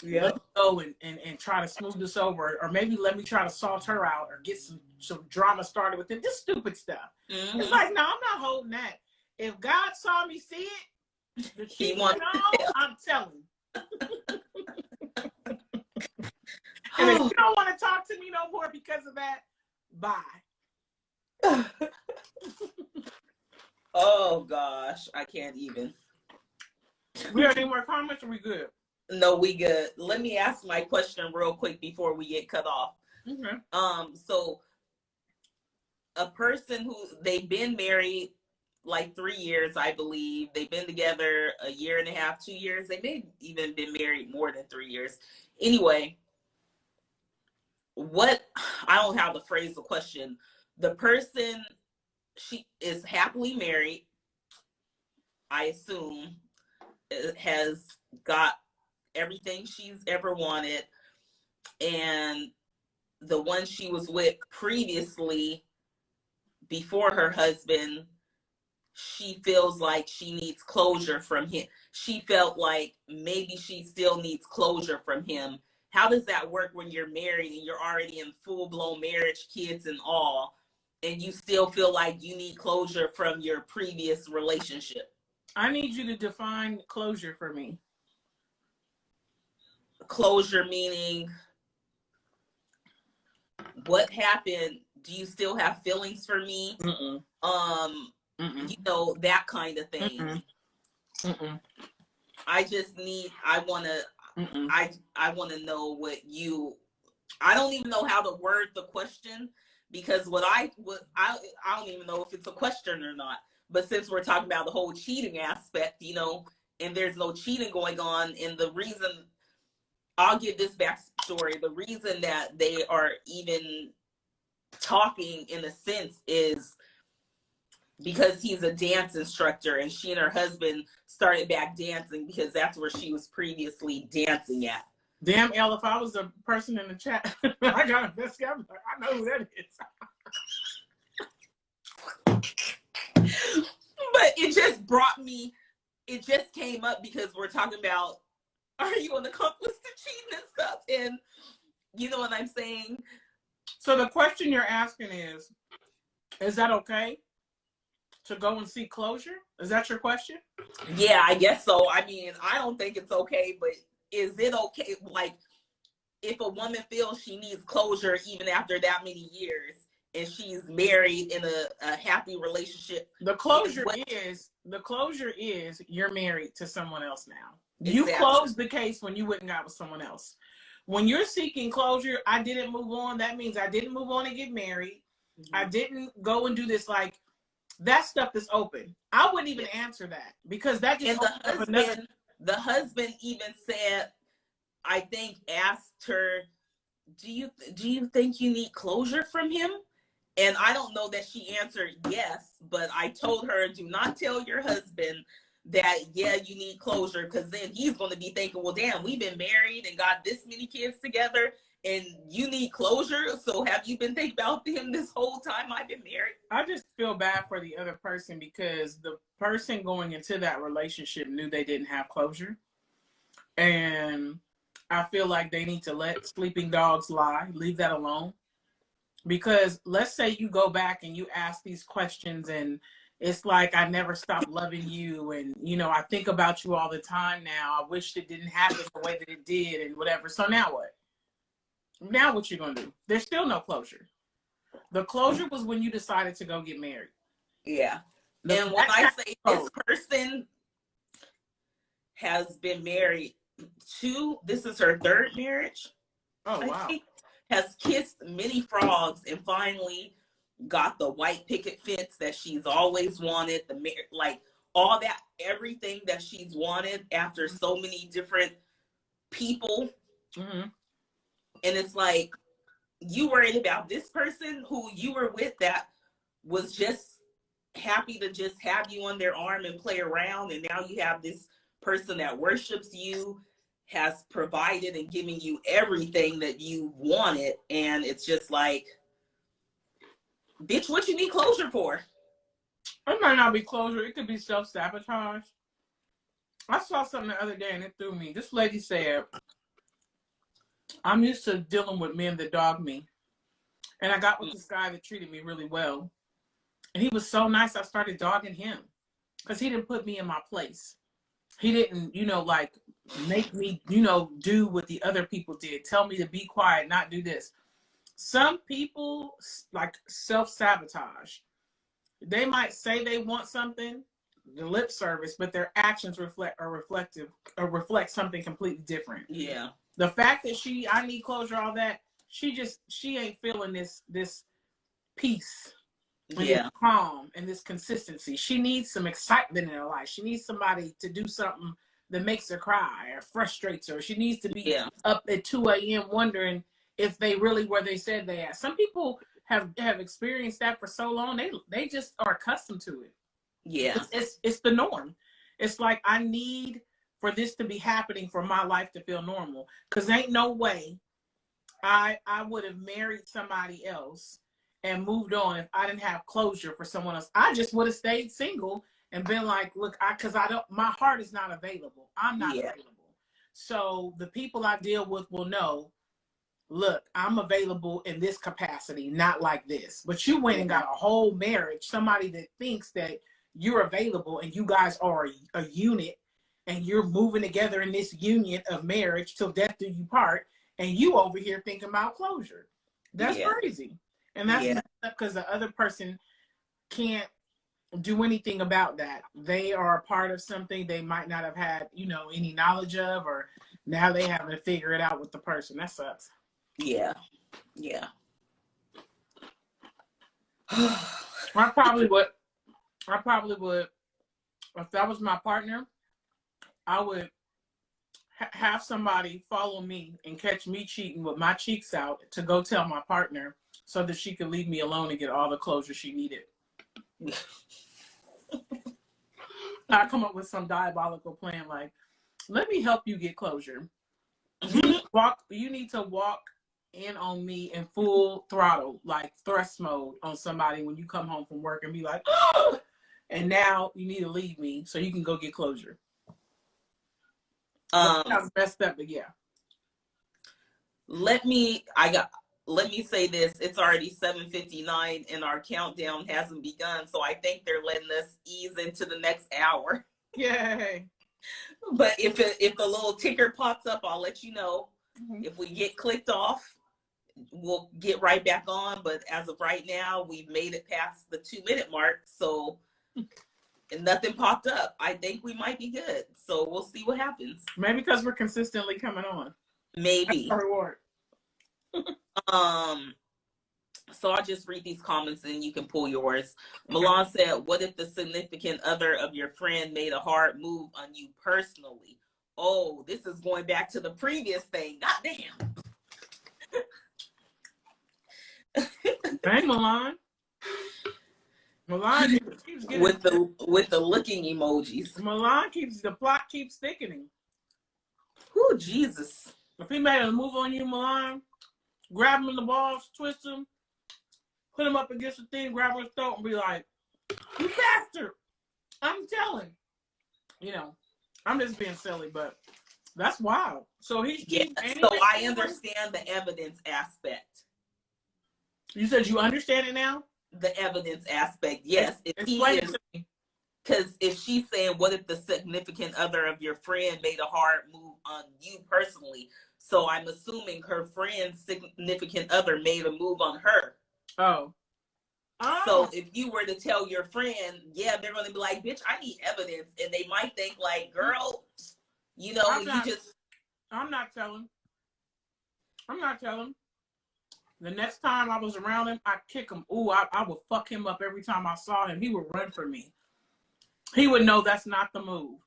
Yeah. Let me go and try to smooth this over, or maybe let me try to salt her out or get some drama started with it. This stupid stuff. Mm-hmm. It's like, no, I'm not holding that. If God saw me see it, he wants I'm telling. And if you don't want to talk to me no more because of that, bye. Oh gosh, I can't even. We have any more comments, or we good? No, we good. Let me ask my question real quick before we get cut off. Okay. So a person who they've been married like 3 years, I believe. They've been together a year and a half, 2 years. They may even been married more than 3 years. Anyway, I don't have to phrase the question. The person, she is happily married, I assume, has got everything she's ever wanted, and the one she was with previously before her husband, she feels like she needs closure from him. She felt like maybe she still needs closure from him. How does that work when you're married and you're already in full-blown marriage, kids and all, and you still feel like you need closure from your previous relationship? I need you to define closure for me. Closure meaning, what happened? Do you still have feelings for me? Mm-mm. You know, that kind of thing. Mm-mm. Mm-mm. I want to know what you, I don't even know how to word the question, because I don't even know if it's a question or not. But since we're talking about the whole cheating aspect, you know, and there's no cheating going on, and the reason, I'll give this backstory. The reason that they are even talking in a sense is because he's a dance instructor, and she and her husband started back dancing because that's where she was previously dancing at. Damn, Elle, if I was a person in the chat, I got a best guy. I know who that is. But it just came up because we're talking about, are you an accomplice to cheating and stuff? And you know what I'm saying? So the question you're asking is that okay to go and seek closure? Is that your question? Yeah, I guess so. I mean, I don't think it's okay, but is it okay? Like, if a woman feels she needs closure even after that many years, and she's married in a happy relationship, the closure is you're married to someone else now. Exactly. You closed the case when you went and got with someone else. When you're seeking closure, I didn't move on. That means I didn't move on and get married. Mm-hmm. I didn't go and do this. Like, that stuff is open. I wouldn't even answer that, because that just, and the husband even said, I think, asked her, do you think you need closure from him? And I don't know that she answered yes, but I told her, do not tell your husband that, yeah, you need closure, because then he's going to be thinking, well, damn, we've been married and got this many kids together, and you need closure. So have you been thinking about him this whole time I've been married? I just feel bad for the other person, because the person going into that relationship knew they didn't have closure. And I feel like they need to let sleeping dogs lie, leave that alone. Because let's say you go back and you ask these questions and it's like, I never stopped loving you. And, you know, I think about you all the time now. I wish it didn't happen the way that it did and whatever. So now what? Now what you going to do? There's still no closure. The closure was when you decided to go get married. Yeah. And when I say this person has been married this is her third marriage. Oh, wow. I think, has kissed many frogs and finally got the white picket fence that she's always wanted, like all that, everything that she's wanted after so many different people. Mm-hmm. And it's like, you worried about this person who you were with that was just happy to just have you on their arm and play around, and now you have this person that worships you, has provided and given you everything that you wanted, and it's just like, bitch, what you need closure for? It might not be closure. It could be self-sabotage. I saw something the other day and it threw me. This lady said, I'm used to dealing with men that dog me. And I got with this guy that treated me really well. And he was so nice, I started dogging him. Because he didn't put me in my place. He didn't, you know, like, make me, you know, do what the other people did. Tell me to be quiet, not do this. Some people, like, self-sabotage. They might say they want something, the lip service, but their actions reflect something completely different. Yeah. The fact that I need closure, all that, she ain't feeling this peace, and this calm, and this consistency. She needs some excitement in her life. She needs somebody to do something that makes her cry or frustrates her. She needs to be up at 2 a.m. wondering if they really where they said they are. Some people have experienced that for so long, they just are accustomed to it. Yeah. It's the norm. It's like, I need for this to be happening for my life to feel normal. Because ain't no way I would have married somebody else and moved on if I didn't have closure for someone else. I just would have stayed single and been like, look, my heart is not available. I'm not available. So the people I deal with will know, look, I'm available in this capacity, not like this. But you went and got a whole marriage, somebody that thinks that you're available and you guys are a unit and you're moving together in this union of marriage till death do you part, and you over here thinking about closure. That's crazy. And that's because the other person can't do anything about that. They are a part of something they might not have had, you know, any knowledge of, or now they having to figure it out with the person. That sucks. Yeah. Yeah. I probably would, if that was my partner, I would have somebody follow me and catch me cheating with my cheeks out to go tell my partner so that she could leave me alone and get all the closure she needed. I come up with some diabolical plan like, let me help you get closure. You need to walk in on me in full throttle, like thrust mode on somebody when you come home from work and be like, oh! And now you need to leave me so you can go get closure. Sounds messed up, but yeah. Let me say this. It's already 7:59 and our countdown hasn't begun. So I think they're letting us ease into the next hour. Yay. But if the little ticker pops up, I'll let you know. Mm-hmm. If we get clicked off, we'll get right back on. But as of right now, we've made it past the 2-minute mark. So and nothing popped up. I think we might be good. So we'll see what happens. Maybe because we're consistently coming on. Maybe. That's our reward. So I'll just read these comments and you can pull yours. Milan said, what if the significant other of your friend made a hard move on you personally? Oh, this is going back to the previous thing. Goddamn. Hey, Milan. Milan keeps getting with the looking emojis. Milan the plot keeps thickening. Oh, Jesus. If he made a move on you, Milan, grab him in the balls, twist him, put him up against the thing, grab his throat, and be like, you bastard. I'm telling. You know, I'm just being silly, but that's wild. So he's so I understand the evidence aspect. You said you understand it now? The evidence aspect. Yes. If he Explain it is, to me. because if she's saying, what if the significant other of your friend made a hard move on you personally? So I'm assuming her friend's significant other made a move on her. Oh. So Oh. if you were to tell your friend, yeah, they're going to be like, bitch, I need evidence. And they might think like, girl, you know, I'm you not, just. I'm not telling. I'm not telling. The next time I was around him, I'd kick him. Ooh, I would fuck him up every time I saw him. He would run for me. He would know that's not the move.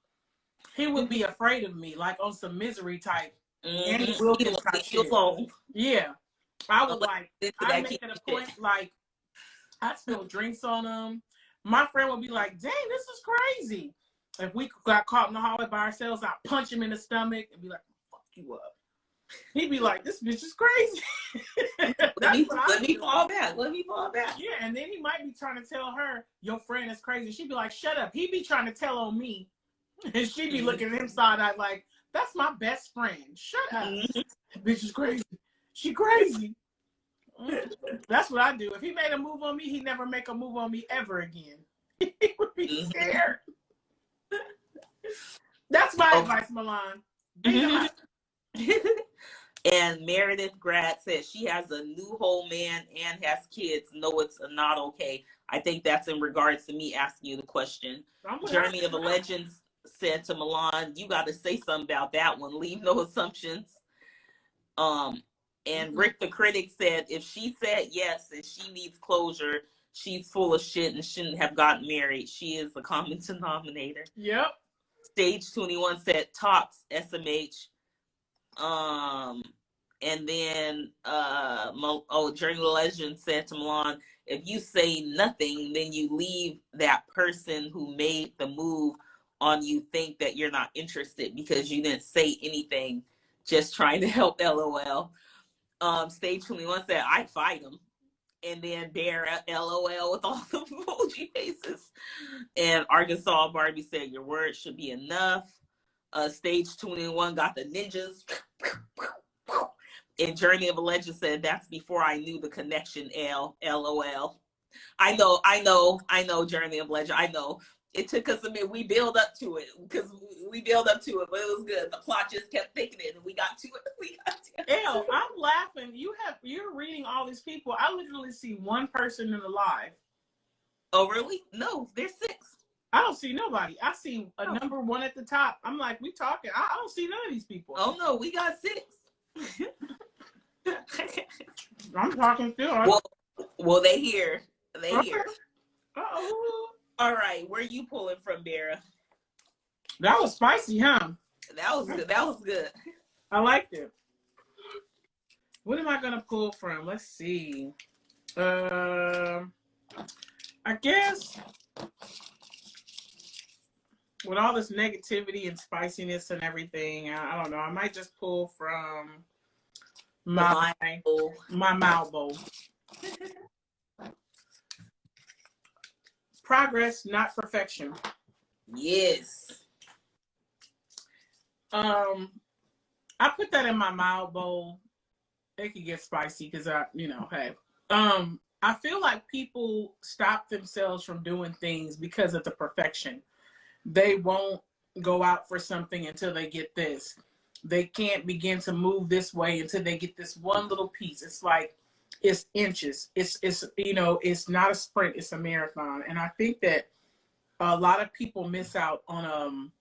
He would be afraid of me, like on some Misery type, Annie Wilkins type Leave you shit. alone. Yeah. I would I'd That make it a shit. point, like, I'd spill drinks on him. My friend would be like, dang, this is crazy. If we got caught in the hallway by ourselves, I'd punch him in the stomach and be like, fuck you up. He'd be like, this bitch is crazy. Let me fall back. Let me fall back. Yeah, and then he might be trying to tell her, your friend is crazy. She'd be like, shut up. He'd be trying to tell on me. And she'd be looking at him side-eyed like, that's my best friend. Shut up. Bitch is crazy. She crazy. That's what I do. If he made a move on me, he'd never make a move on me ever again. He would be scared. That's my advice, Milan. And Meredith Grad says she has a new whole man and has kids. No, it's not okay. I think that's in regards to me asking you the question. Journey of a Legend said to Milan, you got to say something about that one. Leave no assumptions. And Rick the Critic said, if she said yes and she needs closure, she's full of shit and shouldn't have gotten married. She is the common denominator. Yep. Stage 21 said tops SMH. And then Journey of Legend said to Milan, if you say nothing, then you leave that person who made the move on you think that you're not interested because you didn't say anything, just trying to help, LOL. Stage 21 said, I'd fight him. And then Bear, LOL, with all the emoji faces. And Arkansas Barbie said, your word should be enough. Stage 21 got the ninjas. And Journey of a Legend said, that's before I knew the connection, LOL. I know, Journey of Legend. I know. It took us a minute. We build up to it because we build up to it, but it was good. The plot just kept thickening and we got to it. I'm laughing. You're reading all these people. I literally see one person in the live. Oh, really? No, there's 6. I don't see nobody. I see a number 1 at the top. I'm like, we talking. I don't see none of these people. Oh no, we got 6. I'm talking still. Well, they here. They here. Uh-oh. All right, where you pulling from, Bera? That was spicy, huh? That was good. That was good. I liked it. What am I gonna pull from? Let's see. I guess with all this negativity and spiciness and everything, I don't know. I might just pull from my Malbo. Progress, not perfection. Yes. I put that in my mild bowl. It could get spicy because hey. I feel like people stop themselves from doing things because of the perfection. They won't go out for something until they get this. They can't begin to move this way until they get this one little piece. It's like it's inches. It's it's not a sprint, it's a marathon. And I think that a lot of people miss out on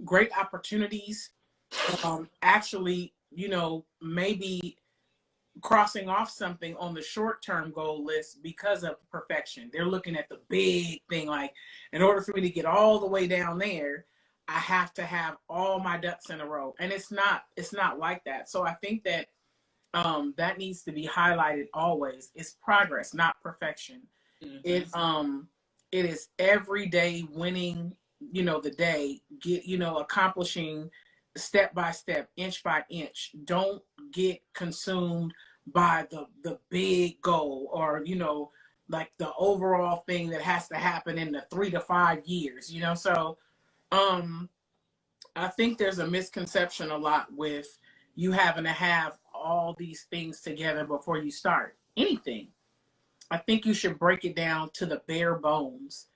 great opportunities. Actually, maybe crossing off something on the short-term goal list because of perfection. They're looking at the big thing, like, in order for me to get all the way down there, I have to have all my ducks in a row. And it's not like that. So I think that that needs to be highlighted always. It's progress, not perfection. Mm-hmm. It is every day winning, the day, accomplishing step by step, inch by inch. Don't get consumed by the big goal or, like the overall thing that has to happen in the 3 to 5 years, So I think there's a misconception a lot with you having to have all these things together before you start anything. I think you should break it down to the bare bones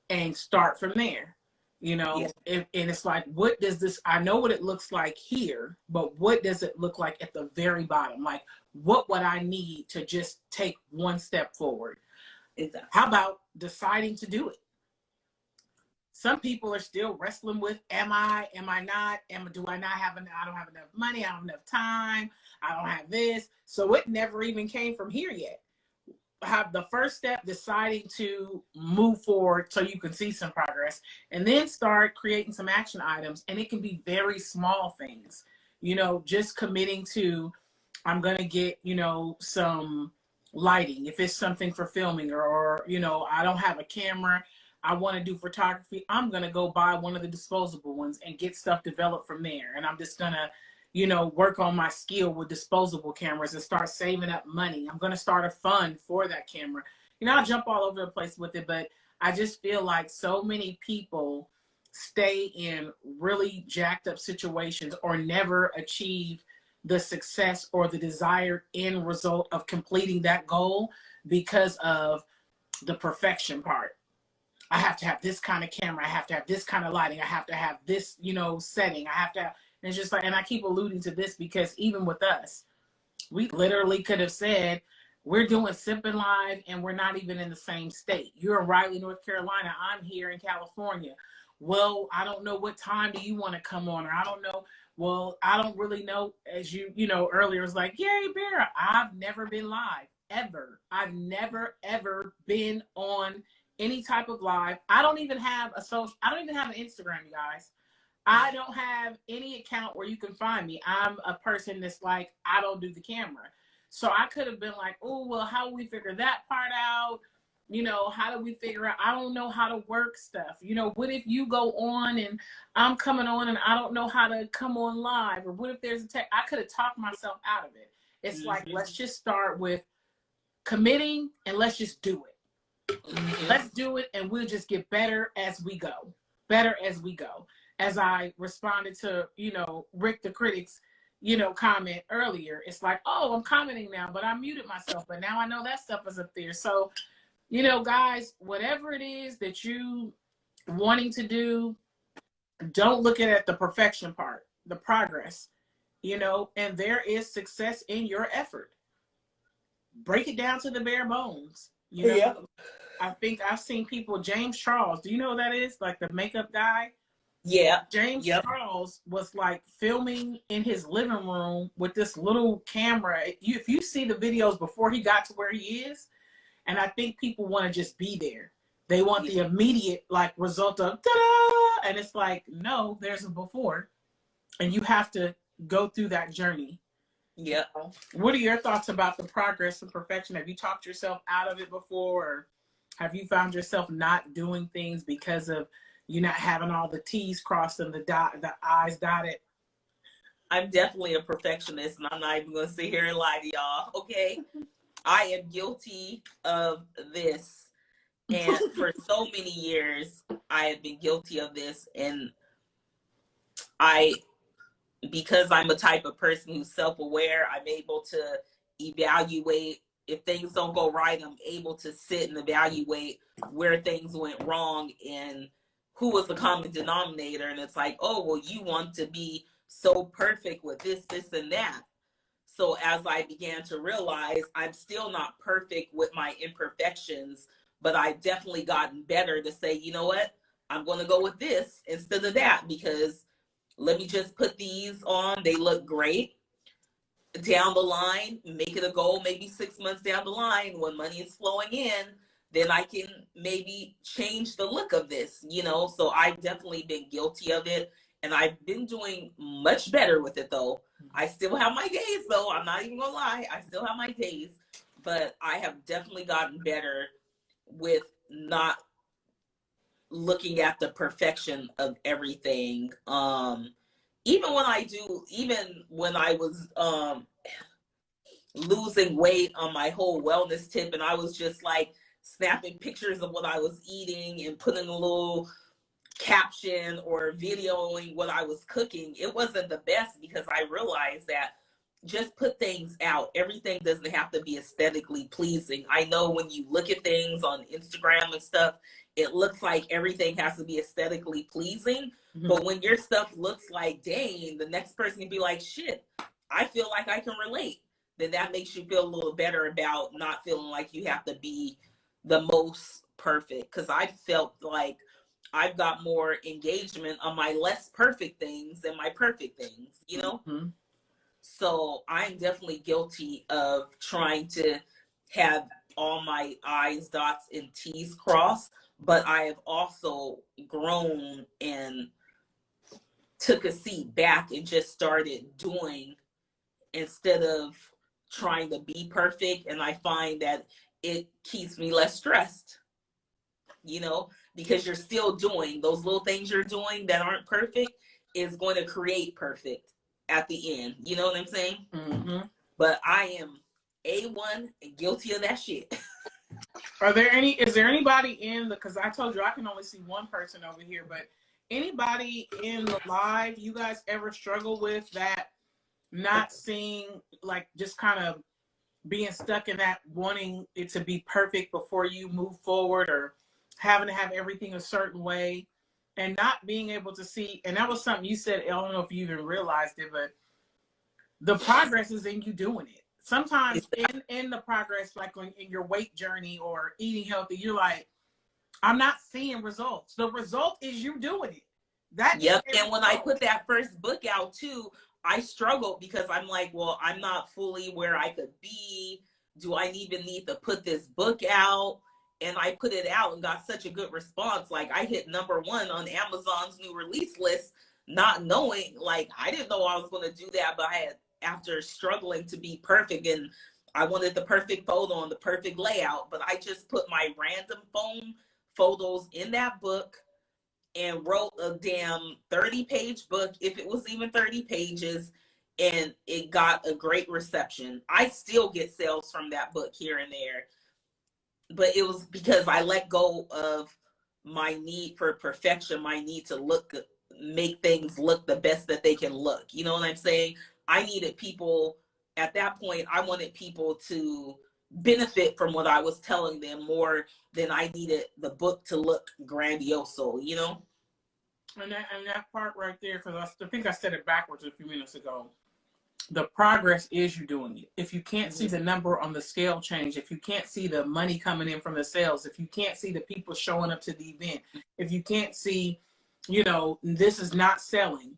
and start from there. You know, Yeah. and it's like, what does this, I know what it looks like here, but what does it look like at the very bottom? Like, what would I need to just take one step forward? Exactly. How about deciding to do it? Some people are still wrestling with, am I not, do I not have enough, I don't have enough money, I don't have enough time, I don't have this. So it never even came from here yet. Have the first step, deciding to move forward so you can see some progress, and then start creating some action items. And it can be very small things, you know, just committing to, I'm going to get, you know, some lighting if it's something for filming, or, you know, I don't have a camera, I want to do photography, I'm going to go buy one of the disposable ones and get stuff developed from there. And I'm just going to, you know, work on my skill with disposable cameras and start saving up money. I'm going to start a fund for that camera. You know, I'll jump all over the place with it, but I just feel like so many people stay in really jacked up situations or never achieve the success or the desired end result of completing that goal because of the perfection part. I have to have this kind of camera. I have to have this kind of lighting. I have to have this, you know, setting. I have to have, and it's just like, and I keep alluding to this because even with us, we literally could have said, we're doing Sipping Live and we're not even in the same state. You're in Raleigh, North Carolina. I'm here in California. Well, I don't know what time do you want to come on, or I don't know. Well, I don't really know. As you know, earlier, it was like, yay, Bear. I've never been live, ever. I've never, ever been on any type of live. I don't even have a social, I don't even have an Instagram, you guys. I don't have any account where you can find me. I'm a person that's like, I don't do the camera. So I could have been like, oh, well, how do we figure that part out? You know, how do we figure out? I don't know how to work stuff. You know, what if you go on and I'm coming on and I don't know how to come on live? Or what if there's a tech? I could have talked myself out of it. It's like, let's just start with committing and let's just do it. Let's do it and we'll just get better as we go. Better as we go. As I responded to, you know, Rick the Critic's, you know, comment earlier, it's like, oh, I'm commenting now, but I muted myself, but now I know that stuff is up there. So, you know, guys, whatever it is that you wanting to do, don't look at the perfection part, the progress, you know, and there is success in your effort. Break it down to the bare bones. You know, yeah. I think I've seen people, James Charles, do you know who that is? Like the makeup guy? Yeah. James Charles was like filming in his living room with this little camera. If you see the videos before he got to where he is, and I think people want to just be there. They want the immediate like result of ta-da! And it's like, no, there's a before. And you have to go through that journey. Yeah. What are your thoughts about the progress and perfection? Have you talked yourself out of it before? Or have you found yourself not doing things because of you not having all the T's crossed and the I's dotted? I'm definitely a perfectionist, and I'm not even going to sit here and lie to y'all, okay? I am guilty of this. And for so many years, I have been guilty of this. And because I'm a type of person who's self-aware, I'm able to evaluate. If things don't go right, I'm able to sit and evaluate where things went wrong and who was the common denominator. And it's like, oh, well, you want to be so perfect with this, and that. So as I began to realize I'm still not perfect with my imperfections, but I've definitely gotten better to say, you know what, I'm going to go with this instead of that, because let me just put these on. They look great. Down the line, make it a goal, maybe 6 months down the line when money is flowing in, then I can maybe change the look of this, you know? So I've definitely been guilty of it, and I've been doing much better with it though. I still have my days though. I'm not even gonna lie. I still have my days, but I have definitely gotten better with not looking at the perfection of everything. Even when I was losing weight on my whole wellness tip, and I was just like snapping pictures of what I was eating and putting a little caption or videoing what I was cooking, it wasn't the best because I realized that just put things out. Everything doesn't have to be aesthetically pleasing. I know when you look at things on Instagram and stuff, it looks like everything has to be aesthetically pleasing. Mm-hmm. But when your stuff looks like Dane, the next person can be like, shit, I feel like I can relate. Then that makes you feel a little better about not feeling like you have to be the most perfect. Because I felt like I've got more engagement on my less perfect things than my perfect things, you know? Mm-hmm. So I'm definitely guilty of trying to have all my I's, dots, and T's crossed, but I have also grown and took a seat back and just started doing instead of trying to be perfect. And I find that it keeps me less stressed, you know, because you're still doing those little things you're doing that aren't perfect is going to create perfect at the end. You know what I'm saying? Mm-hmm. But I am A1 and guilty of that shit. Is there anybody in the, because I told you I can only see one person over here, but anybody in the live you guys ever struggle with that, not seeing, like, just kind of being stuck in that wanting it to be perfect before you move forward, or having to have everything a certain way and not being able to see? And that was something you said, I don't know if you even realized it, but the progress is in you doing it. Sometimes in the progress, like in your weight journey or eating healthy, you're like, I'm not seeing results. The result is you doing it. Yep. And when I put that first book out too, I struggled because I'm like, well, I'm not fully where I could be. Do I even need to put this book out? And I put it out and got such a good response. Like, I hit #1 on Amazon's new release list, not knowing, like, I didn't know I was going to do that, but I had, after struggling to be perfect, and I wanted the perfect photo and the perfect layout, but I just put my random phone photos in that book and wrote a damn 30-page book, if it was even 30 pages, and it got a great reception. I still get sales from that book here and there, but it was because I let go of my need for perfection, my need to make things look the best that they can look. You know what I'm saying? I needed people, at that point, I wanted people to benefit from what I was telling them more than I needed the book to look grandiose, you know? And that part right there, because I think I said it backwards a few minutes ago. The progress is you doing it. If you can't see the number on the scale change, if you can't see the money coming in from the sales, if you can't see the people showing up to the event, if you can't see, you know, this is not selling,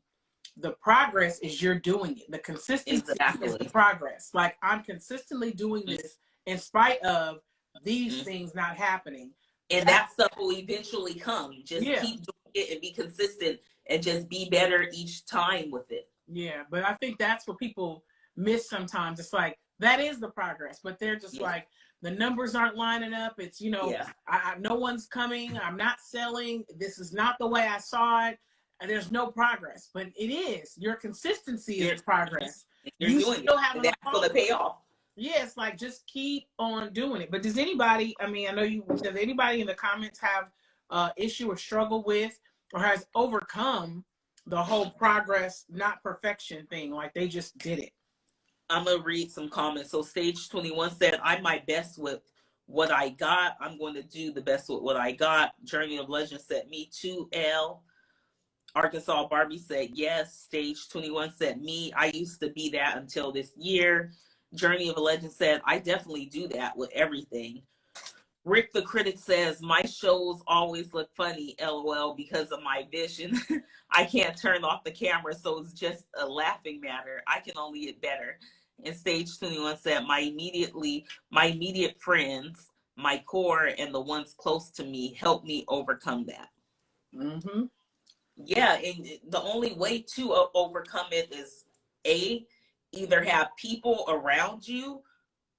the progress is you're doing it. The consistency is the progress. Like, I'm consistently doing this in spite of these things not happening. And that stuff will eventually come. Just keep doing it and be consistent and just be better each time with it. Yeah, but I think that's what people miss sometimes. It's like, that is the progress, but they're just like, the numbers aren't lining up. It's, you know, no one's coming. I'm not selling. This is not the way I saw it. And there's no progress, but it is. Your consistency is progress. You're doing it. And that's going to pay off. Yeah, it's like, just keep on doing it. But does anybody, I mean, I know does anybody in the comments have issue or struggle with, or has overcome the whole progress, not perfection thing? Like, they just did it. I'm going to read some comments. So Stage 21 said, I'm my best with what I got. I'm going to do the best with what I got. Journey of Legend said, me too, L. Arkansas Barbie said, yes. Stage 21 said, me. I used to be that until this year. Journey of a Legend said, I definitely do that with everything. Rick the Critic says, my shows always look funny, LOL, because of my vision. I can't turn off the camera, so it's just a laughing matter. I can only get better. And Stage 21 said, my immediate friends, my core, and the ones close to me help me overcome that. Mm-hmm. Yeah, and the only way to overcome it is either have people around you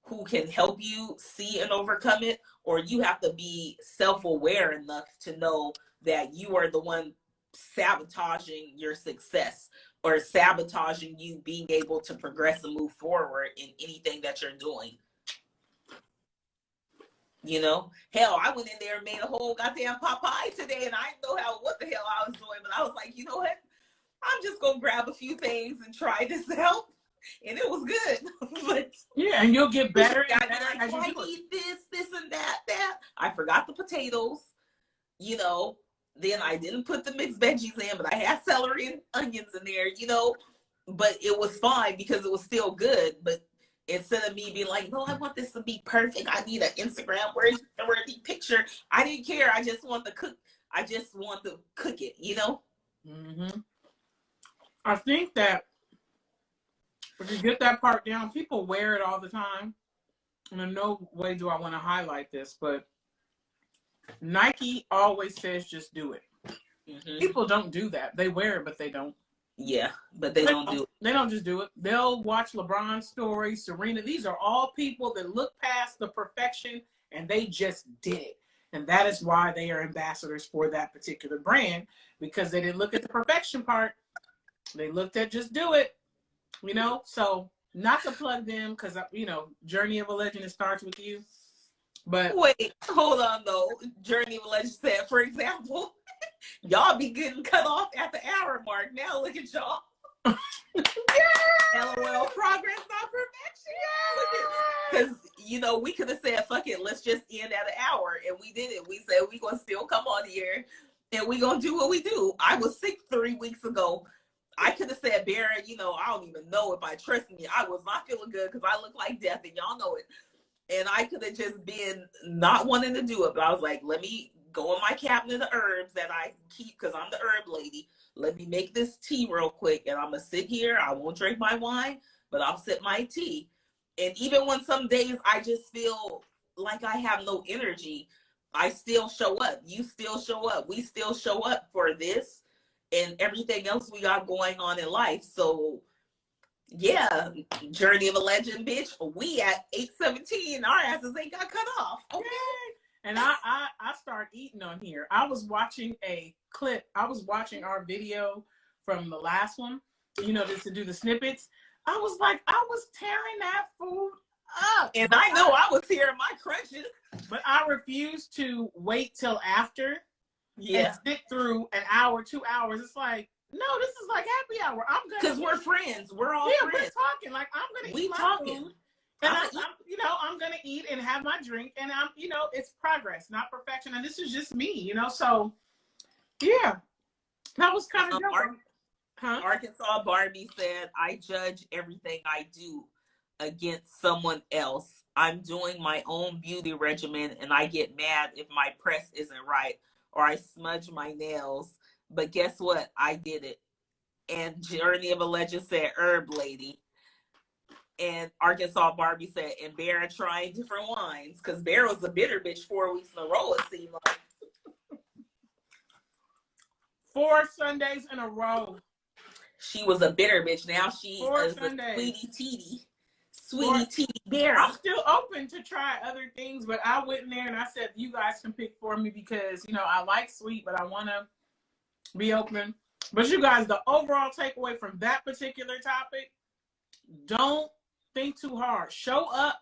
who can help you see and overcome it, or you have to be self-aware enough to know that you are the one sabotaging your success or sabotaging you being able to progress and move forward in anything that you're doing. You know, hell, I went in there and made a whole goddamn pot pie today, and I didn't know what the hell I was doing, but I was like, you know what? I'm just gonna grab a few things and try this out. and it was good. But yeah, and you'll get better and I'd be better like, as oh, you I do it. need this, and that. I forgot the potatoes, you know. Then I didn't put the mixed veggies in, but I had celery and onions in there, you know. But it was fine because it was still good. But instead of me being like, no, I want this to be perfect, I need an Instagram worthy picture. I didn't care. I just want to cook. I just want to cook it, you know. Mm-hmm. I think that if you get that part down, people wear it all the time. And in no way do I want to highlight this, but Nike always says just do it. Mm-hmm. People don't do that. They wear it, but they don't. Yeah, but they don't do it. They don't just do it. They'll watch LeBron's story, Serena. These are all people that look past the perfection and they just did it. And that is why they are ambassadors for that particular brand, because they didn't look at the perfection part. They looked at just do it, you know? So not to plug them because, you know, Journey of a Legend, it starts with you. But wait, hold on though. Journey of a Legend said, for example, y'all be getting cut off at the hour mark. Now look at y'all. LOL, progress, not perfection. Because, you know, we could have said, fuck it, let's just end at an hour. And we did it. We said, we going to still come on here and we going to do what we do. I was sick 3 weeks ago. I could have said, Barrett, you know, I don't even know if I trust me. I was not feeling good because I look like death and y'all know it. And I could have just been not wanting to do it. But I was like, let me go in my cabinet of herbs that I keep because I'm the herb lady. Let me make this tea real quick. And I'm going to sit here. I won't drink my wine, but I'll sip my tea. And even when some days I just feel like I have no energy, I still show up. You still show up. We still show up for this and everything else we got going on in life. So yeah, Journey of a Legend, bitch. We at 8:17, our asses ain't got cut off. Okay. and I started eating on here. I was watching a clip. I was watching our video from the last one, you know, just to do the snippets. I was like, I was tearing that food up. And I know I was hearing my crunches. But I refused to wait till after and sit through an hour, 2 hours. It's like, no, this is like happy hour. I'm gonna, because we're friends. We're all friends. We're talking. Like I'm gonna eat my food, and I'm, you know, I'm gonna eat and have my drink, and I'm, you know, it's progress, not perfection. And this is just me, you know. So, yeah, that was kind of dope. Arkansas Barbie said, "I judge everything I do against someone else. I'm doing my own beauty regimen, and I get mad if my press isn't right or I smudge my nails." But guess what? I did it. And Journey of a Legend said, herb lady. And Arkansas Barbie said, and Bear trying different wines. Because Bear was a bitter bitch 4 weeks in a row, it seemed like. 4 Sundays in a row. She was a bitter bitch. Now she is a sweetie teety. Sweetie teety Bear. I'm still open to try other things, but I went in there and I said, you guys can pick for me because, you know, I like sweet, but I want to be open. But you guys, the overall takeaway from that particular topic, don't think too hard. Show up.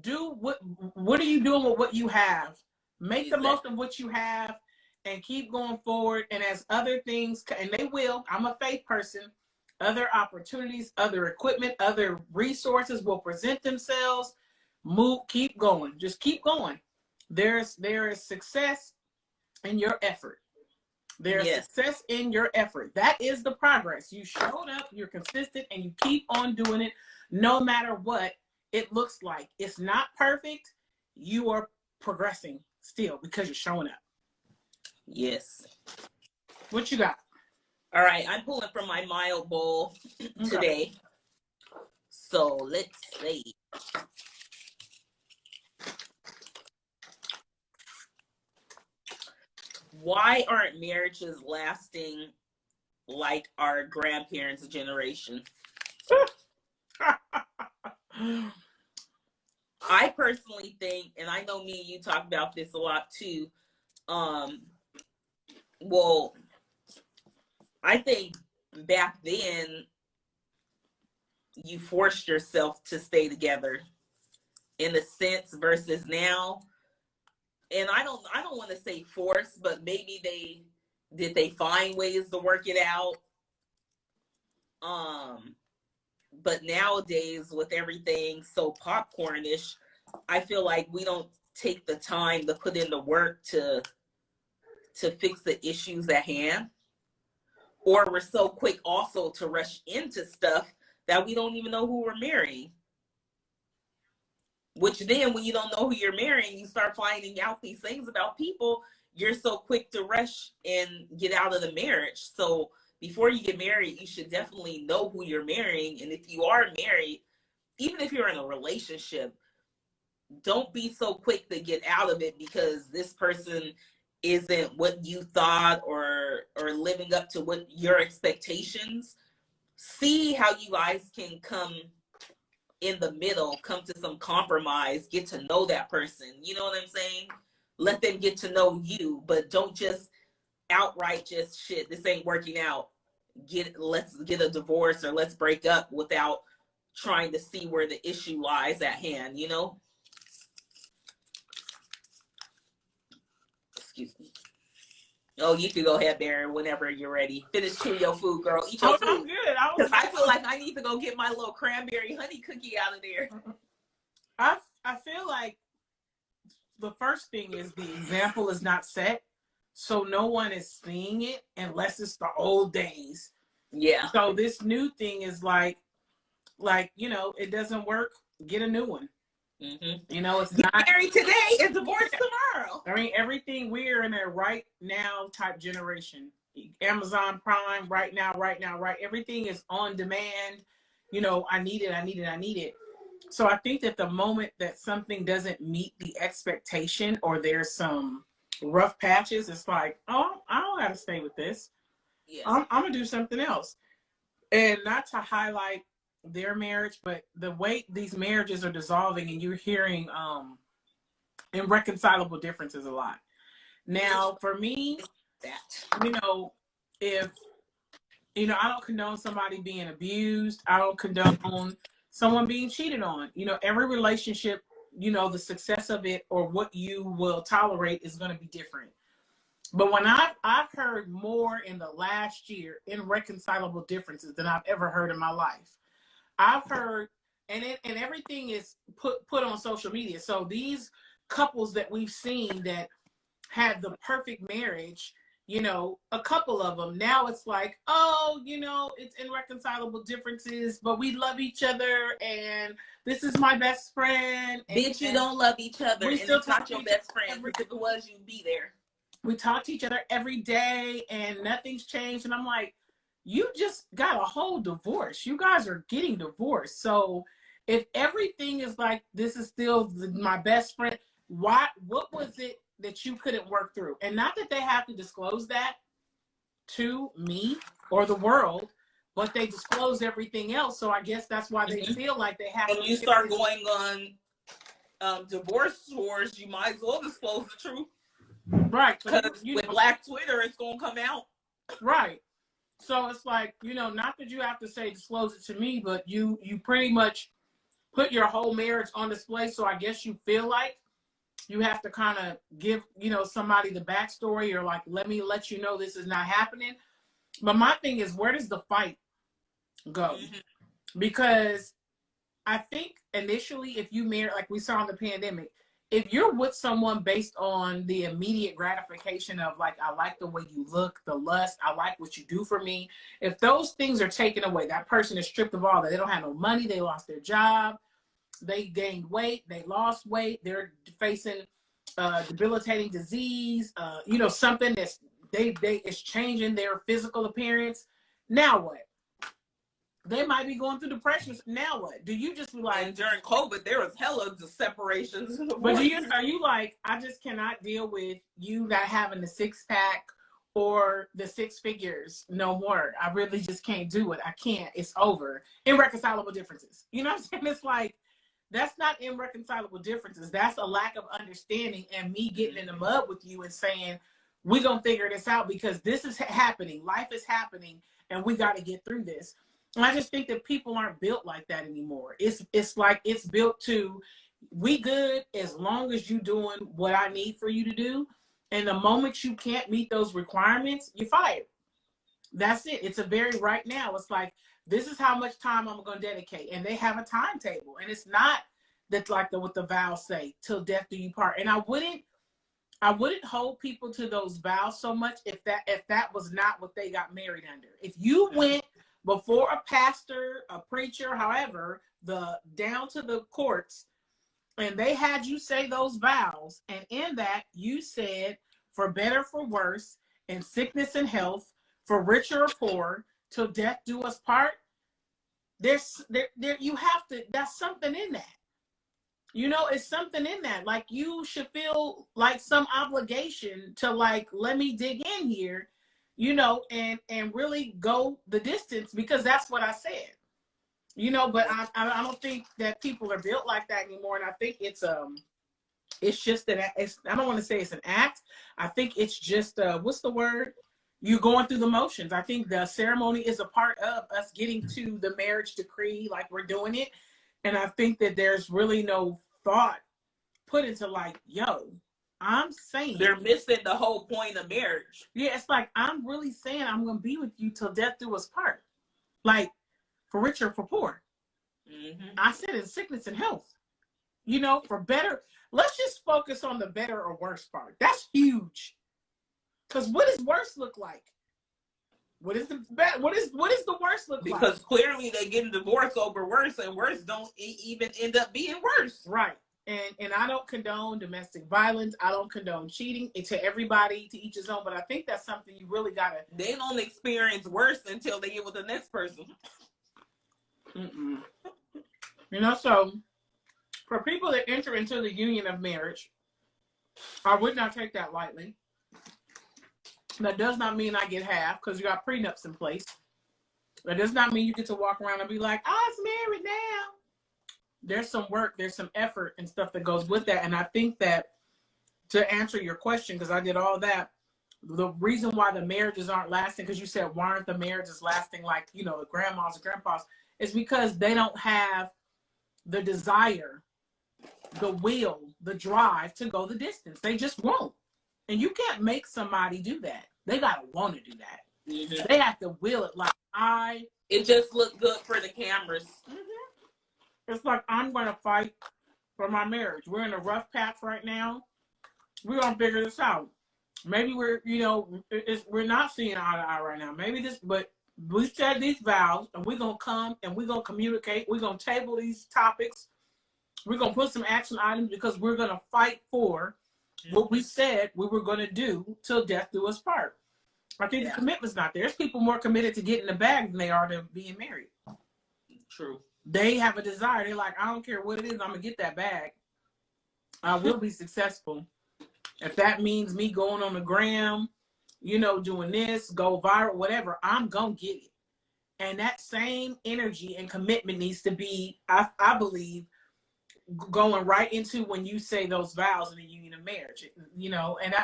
Do what are you doing with what you have? Make the most of what you have and keep going forward. And as other things, and they will, I'm a faith person, other opportunities, other equipment, other resources will present themselves. Keep going. Just keep going. There is success in your effort. There's success in your effort. That is the progress. You showed up, you're consistent, and you keep on doing it no matter what it looks like. It's not perfect. You are progressing still because you're showing up. Yes. What you got? All right. I'm pulling from my mild bowl today. So let's see. Why aren't marriages lasting like our grandparents' generation? I personally think, and I know me and you talk about this a lot too. Well, I think back then you forced yourself to stay together in a sense versus now. And I don't want to say force, but maybe they find ways to work it out. But nowadays, with everything so popcornish, I feel like we don't take the time to put in the work to fix the issues at hand, or we're so quick also to rush into stuff that we don't even know who we're marrying. Which then, when you don't know who you're marrying, you start finding out these things about people. You're so quick to rush and get out of the marriage. So before you get married, you should definitely know who you're marrying. And if you are married, even if you're in a relationship, don't be so quick to get out of it because this person isn't what you thought, or living up to what your expectations. See how you guys can come in the middle, come to some compromise, get to know that person. You know what I'm saying? Let them get to know you, but don't just outright just shit, this ain't working out. Let's get a divorce or let's break up without trying to see where the issue lies at hand, you know? Excuse me. Oh, you can go ahead, Baron, whenever you're ready. Finish chewing your food, girl. Eat your food. I'm good. Because I feel like I need to go get my little cranberry honey cookie out of there. I feel like the first thing is the example is not set, so no one is seeing it unless it's the old days. Yeah. So this new thing is like you know, it doesn't work. Get a new one. Mm-hmm. You know, it's Get not married today and divorced tomorrow. I mean, everything, we're in a right now type generation. Amazon Prime, right now, right. Everything is on demand. You know, I need it. So I think that the moment that something doesn't meet the expectation or there's some rough patches, it's like, oh, I don't got to stay with this. Yeah. I'm going to do something else. And not to highlight their marriage, but the way these marriages are dissolving and you're hearing irreconcilable differences a lot. Now, for me, you know, if, you know, I don't condone somebody being abused. I don't condone someone being cheated on. You know, every relationship, you know, the success of it or what you will tolerate is going to be different. But when I've heard more in the last year irreconcilable differences than I've ever heard in my life. I've heard, and everything is put on social media. So these couples that we've seen that had the perfect marriage, you know, a couple of them, now it's like, oh, you know, it's irreconcilable differences, but we love each other and this is my best friend. Bitch, you don't love each other we and still it's not your best friend. If it was, you'd be there. We talk to each other every day and nothing's changed. And I'm like, you just got a whole divorce. You guys are getting divorced. So if everything is like, this is still my best friend, what was it that you couldn't work through? And not that they have to disclose that to me or the world, but they disclose everything else. So I guess that's why they feel like they have when to. You start going on divorce wars, you might as well disclose the truth. Right. Because with Black Twitter, it's going to come out. Right. So it's like, you know, not that you have to say disclose it to me, but you pretty much put your whole marriage on display. So I guess you feel like you have to kind of give, you know, somebody the backstory or like, let me let you know this is not happening. But my thing is, where does the fight go? Mm-hmm. Because I think initially, if you marry, like we saw in the pandemic, if you're with someone based on the immediate gratification of like, I like the way you look, the lust, I like what you do for me. If those things are taken away, that person is stripped of all that. They don't have no money. They lost their job. They gained weight. They lost weight. They're facing debilitating disease. You know, something that's it's changing their physical appearance. Now what? They might be going through depression. Now what? Do you just be like, and during COVID, there was hella of separations. But are you like, I just cannot deal with you not having the 6-pack or the 6 figures no more. I really just can't do it. I can't. It's over. Irreconcilable differences. You know what I'm saying? It's like, that's not irreconcilable differences. That's a lack of understanding and me getting in the mud with you and saying, we're going to figure this out because this is happening. Life is happening and we got to get through this. And I just think that people aren't built like that anymore. It's like it's built to, we good as long as you doing what I need for you to do. And the moment you can't meet those requirements, you're fired. That's it. It's a very right now. It's like, This is how much time I'm going to dedicate. And they have a timetable. And it's not that's like what the vows say, till death do you part. And I wouldn't hold people to those vows so much if that was not what they got married under. If you went before a pastor, a preacher, however, down to the courts, and they had you say those vows, and in that you said, for better, for worse, in sickness and health, for richer or poor, till death do us part. You have to. That's something in that. You know, it's something in that. Like, you should feel like some obligation to, like, let me dig in here, you know, and really go the distance, because that's what I said. You know, but I don't think that people are built like that anymore. And I think it's just that I don't want to say it's an act. I think it's just what's the word? You're going through the motions. I think the ceremony is a part of us getting to the marriage decree, like we're doing it. And I think that there's really no thought put into, like, yo, I'm saying. They're missing the whole point of marriage. Yeah, it's like, I'm really saying I'm going to be with you till death do us part. Like, for richer, for poor. Mm-hmm. I said in sickness and health. You know, for better. Let's just focus on the better or worse part. That's huge. Because what does worse look like? What is the worst look like? Because clearly they getting divorced over worse, and worse don't even end up being worse. Right. And I don't condone domestic violence. I don't condone cheating. It's to everybody, to each his own. But I think that's something you really gotta. They don't experience worse until they get with the next person. Mm-mm. You know, so for people that enter into the union of marriage, I would not take that lightly. That does not mean I get half, because you got prenups in place. That does not mean you get to walk around and be like, I was married now. There's some work, there's some effort and stuff that goes with that. And I think that, to answer your question, because I did all that, the reason why the marriages aren't lasting, because you said, why aren't the marriages lasting like, you know, the grandmas and grandpas, is because they don't have the desire, the will, the drive to go the distance. They just won't. And you can't make somebody do that. They gotta want to do that. Mm-hmm. They have to will it. Like, it just looked good for the cameras. Mm-hmm. It's like, I'm gonna fight for my marriage. We're in a rough patch right now. We're gonna figure this out. Maybe we're not seeing eye to eye right now. Maybe this, but we said these vows, and we're gonna come and we're gonna communicate. We're gonna table these topics. We're gonna put some action items, because we're gonna fight for what we said we were going to do till death do us part. I think the commitment's not there. There's people more committed to getting the bag than they are to being married. True. They have a desire. They're like, I don't care what it is, I'm going to get that bag. I will be successful. If that means me going on the gram, you know, doing this, go viral, whatever, I'm going to get it. And that same energy and commitment needs to be, I believe, going right into when you say those vows in the union of marriage, you know, and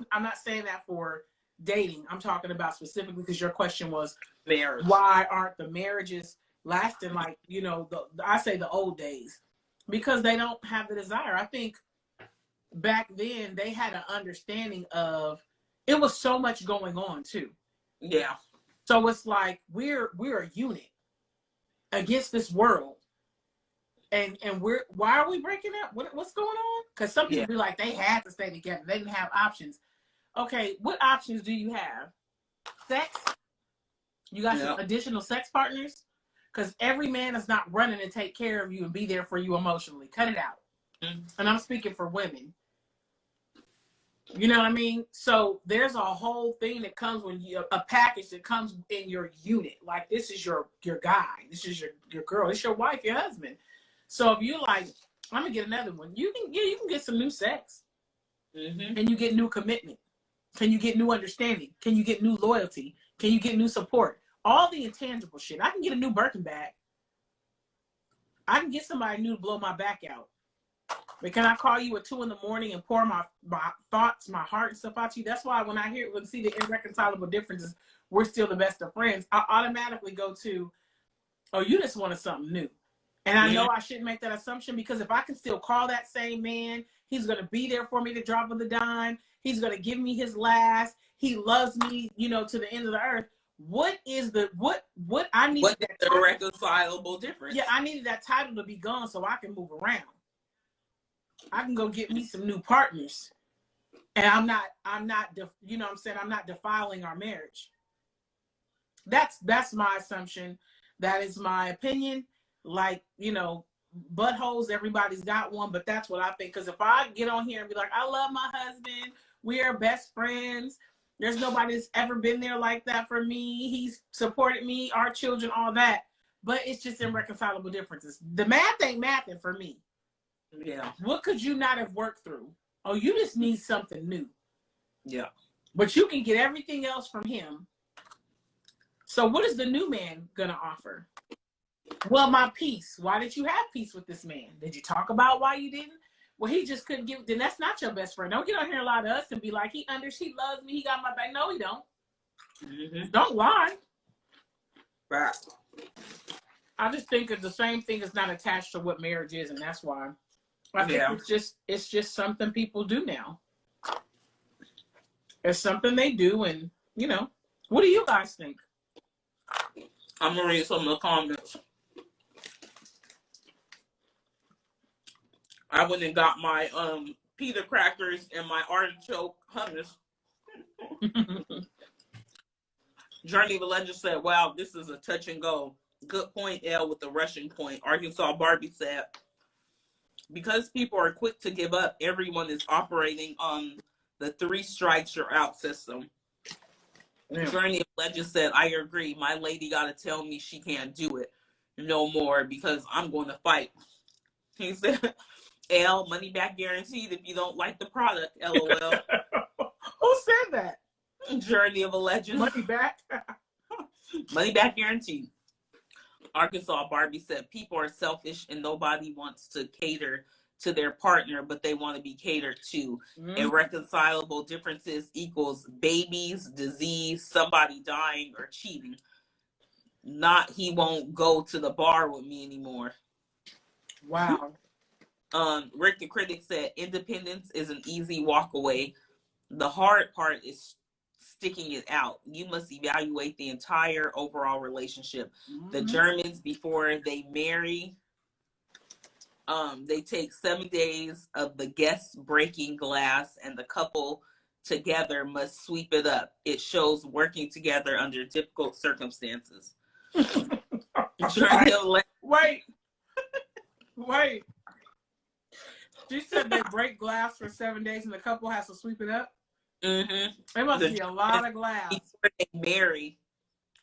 I'm not saying that for dating. I'm talking about specifically because your question was marriage. Why aren't the marriages lasting like, you know, I say the old days? Because they don't have the desire. I think back then they had an understanding of, it was so much going on too. Yeah. So it's like we're a unit against this world. And why are we breaking up? What's going on? Because some people be like, they had to stay together. They didn't have options. Okay, what options do you have? Sex? You got some additional sex partners? Because every man is not running to take care of you and be there for you emotionally. Cut it out. Mm-hmm. And I'm speaking for women. You know what I mean? So there's a whole thing that comes when a package that comes in your unit. Like, this is your guy. This is your girl. It's your wife, your husband. So if you like, I'm gonna get another one. You can get some new sex, mm-hmm. and you get new commitment. Can you get new understanding? Can you get new loyalty? Can you get new support? All the intangible shit. I can get a new Birkin bag. I can get somebody new to blow my back out. But can I call you at 2 a.m. and pour my thoughts, my heart and stuff out to you? That's why when I see the irreconcilable differences, we're still the best of friends, I automatically go to, oh, you just wanted something new. And I know I shouldn't make that assumption, because if I can still call that same man, he's going to be there for me to drop of the dime. He's going to give me his last. He loves me, you know, to the end of the earth. what is the what I needed What is that the title. irreconcilable difference? Yeah, I needed that title to be gone so I can move around. I can go get me some new partners, and I'm not you know what I'm saying, I'm not defiling our marriage. That's my assumption. That is my opinion. Like, you know, buttholes, everybody's got one, but that's what I think. Because if I get on here and be like, I love my husband, we are best friends, there's nobody that's ever been there like that for me, he's supported me, our children, all that, but it's just irreconcilable differences. The math ain't mathing for me. Yeah. What could you not have worked through? Oh, you just need something new. Yeah. But you can get everything else from him. So what is the new man going to offer? Well, my peace. Why did you have peace with this man? Did you talk about why you didn't? Well, he just couldn't give. Then that's not your best friend. Don't get on here a lot of us and be like, he loves me, he got my back. No, he don't. Mm-hmm. Don't lie. Right. I just think it's the same thing is not attached to what marriage is, and that's why I think it's just something people do now. It's something they do, and you know, what do you guys think? I'm gonna read some of the comments. I went and got my pita crackers and my artichoke hummus. Journey of a Legend said, wow, this is a touch and go. Good point, L, with the Russian point. Arkansas Barbie said, because people are quick to give up, everyone is operating on the 3 strikes you're out system. Yeah. Journey of Legend said, I agree. My lady got to tell me she can't do it no more because I'm going to fight. He said, L, money back guaranteed if you don't like the product, LOL. Who said that? Journey of a Legend. Money back? Money back guaranteed. Arkansas Barbie said, people are selfish and nobody wants to cater to their partner, but they want to be catered to. Irreconcilable differences equals babies, disease, somebody dying, or cheating. Not he won't go to the bar with me anymore. Wow. Rick the Critic said, independence is an easy walk away. The hard part is sticking it out. You must evaluate the entire overall relationship. The Germans, before they marry, they take 7 days of the guest breaking glass, and the couple together must sweep it up. It shows working together under difficult circumstances. Wait. She said they break glass for 7 days and the couple has to sweep it up? Mm-hmm. There must be a lot of glass. Before they marry,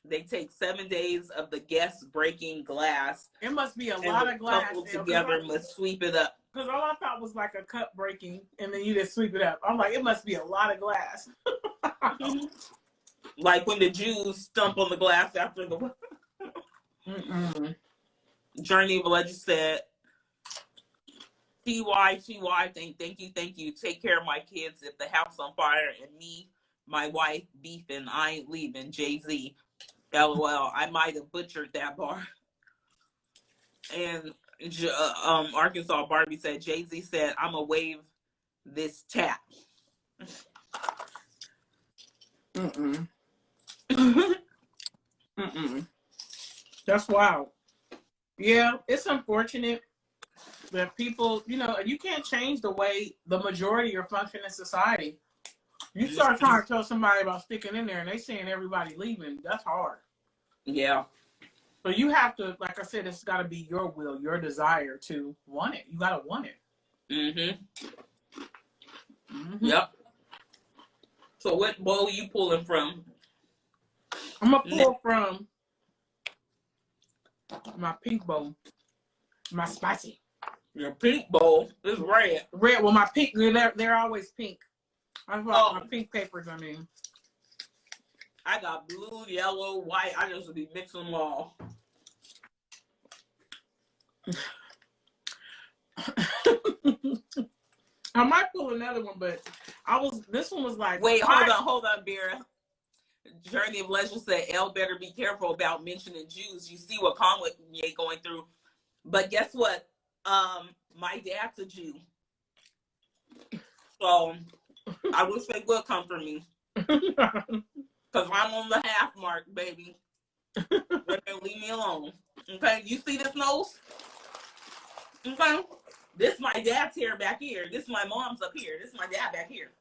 they take 7 days of the guests breaking glass. It must be a lot of glass. Couple together must sweep it up. Because all I thought was like a cup breaking and then you just sweep it up. I'm like, it must be a lot of glass. Like when the Jews stump on the glass after the... Journey of a Legend said, TY, thank you. Take care of my kids if the house on fire and me, my wife, beefing. I ain't leaving. Jay-Z. LOL. I might have butchered that bar. And Arkansas Barbie said, Jay-Z said, I'm going to wave this tap. That's wild. Yeah, it's unfortunate that people, you know, you can't change the way the majority are functioning in society. You start trying to tell somebody about sticking in there and they saying everybody leaving, that's hard. Yeah. So you have to, like I said, it's got to be your will, your desire to want it. You got to want it. Yep. So what bowl are you pulling from? I'm going to pull from my pink bowl. My spicy. Your pink bowl is red. Red. Well, my pink, they're always pink. I've got my pink papers, I mean. I got blue, yellow, white. I just be mixing them all. I might pull another one, but this one was like... Wait, hold on, Vera. Journey of Legend said, L better be careful about mentioning Jews. You see what Kanye going through. But guess what? My dad's a Jew. So I wish they would come for me. Because I'm on the half mark, baby. Leave me alone. Okay, you see this nose? Okay, this is my dad's hair back here. This is my mom's up here. This is my dad back here.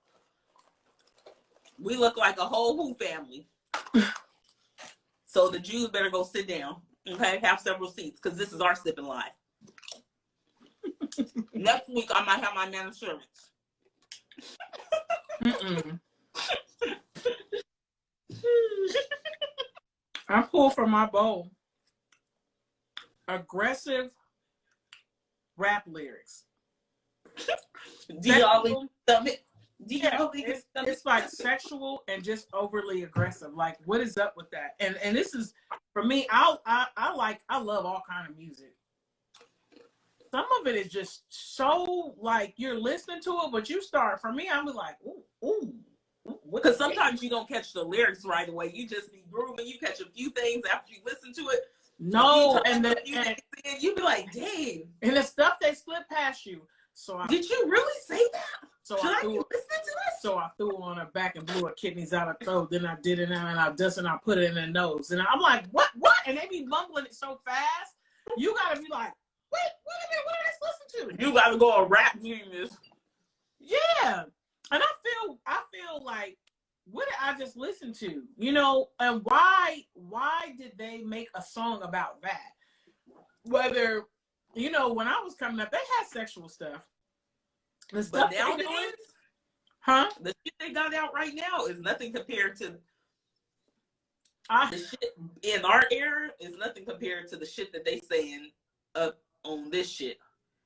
We look like a whole Who family. So the Jews better go sit down. Okay, have several seats because this is our sipping live. Next week I might have my man insurance. I pulled from my bowl aggressive rap lyrics. It's like sexual and just overly aggressive. Like, what is up with that? And this is for me. I love all kind of music. Some of it is just so like you're listening to it, but you start. For me, I'm like, ooh. Because sometimes you don't catch the lyrics right away. You just be grooving. You catch a few things after you listen to it. No, and you be like, dang. And the stuff they slip past you. So did you really say that? So I threw on her back and blew her kidneys out her throat. Then I did it and I dust and I put it in her nose. And I'm like, what? And they be mumbling it so fast. You gotta be like, wait a minute, what did I listen to? You gotta go a rap genius. Yeah. And I feel like, what did I just listen to? You know, and why did they make a song about that? Whether, you know, when I was coming up, they had sexual stuff. The stuff nowadays, the shit they got out right now is nothing compared to the shit in our era is nothing compared to the shit that they saying up on this shit.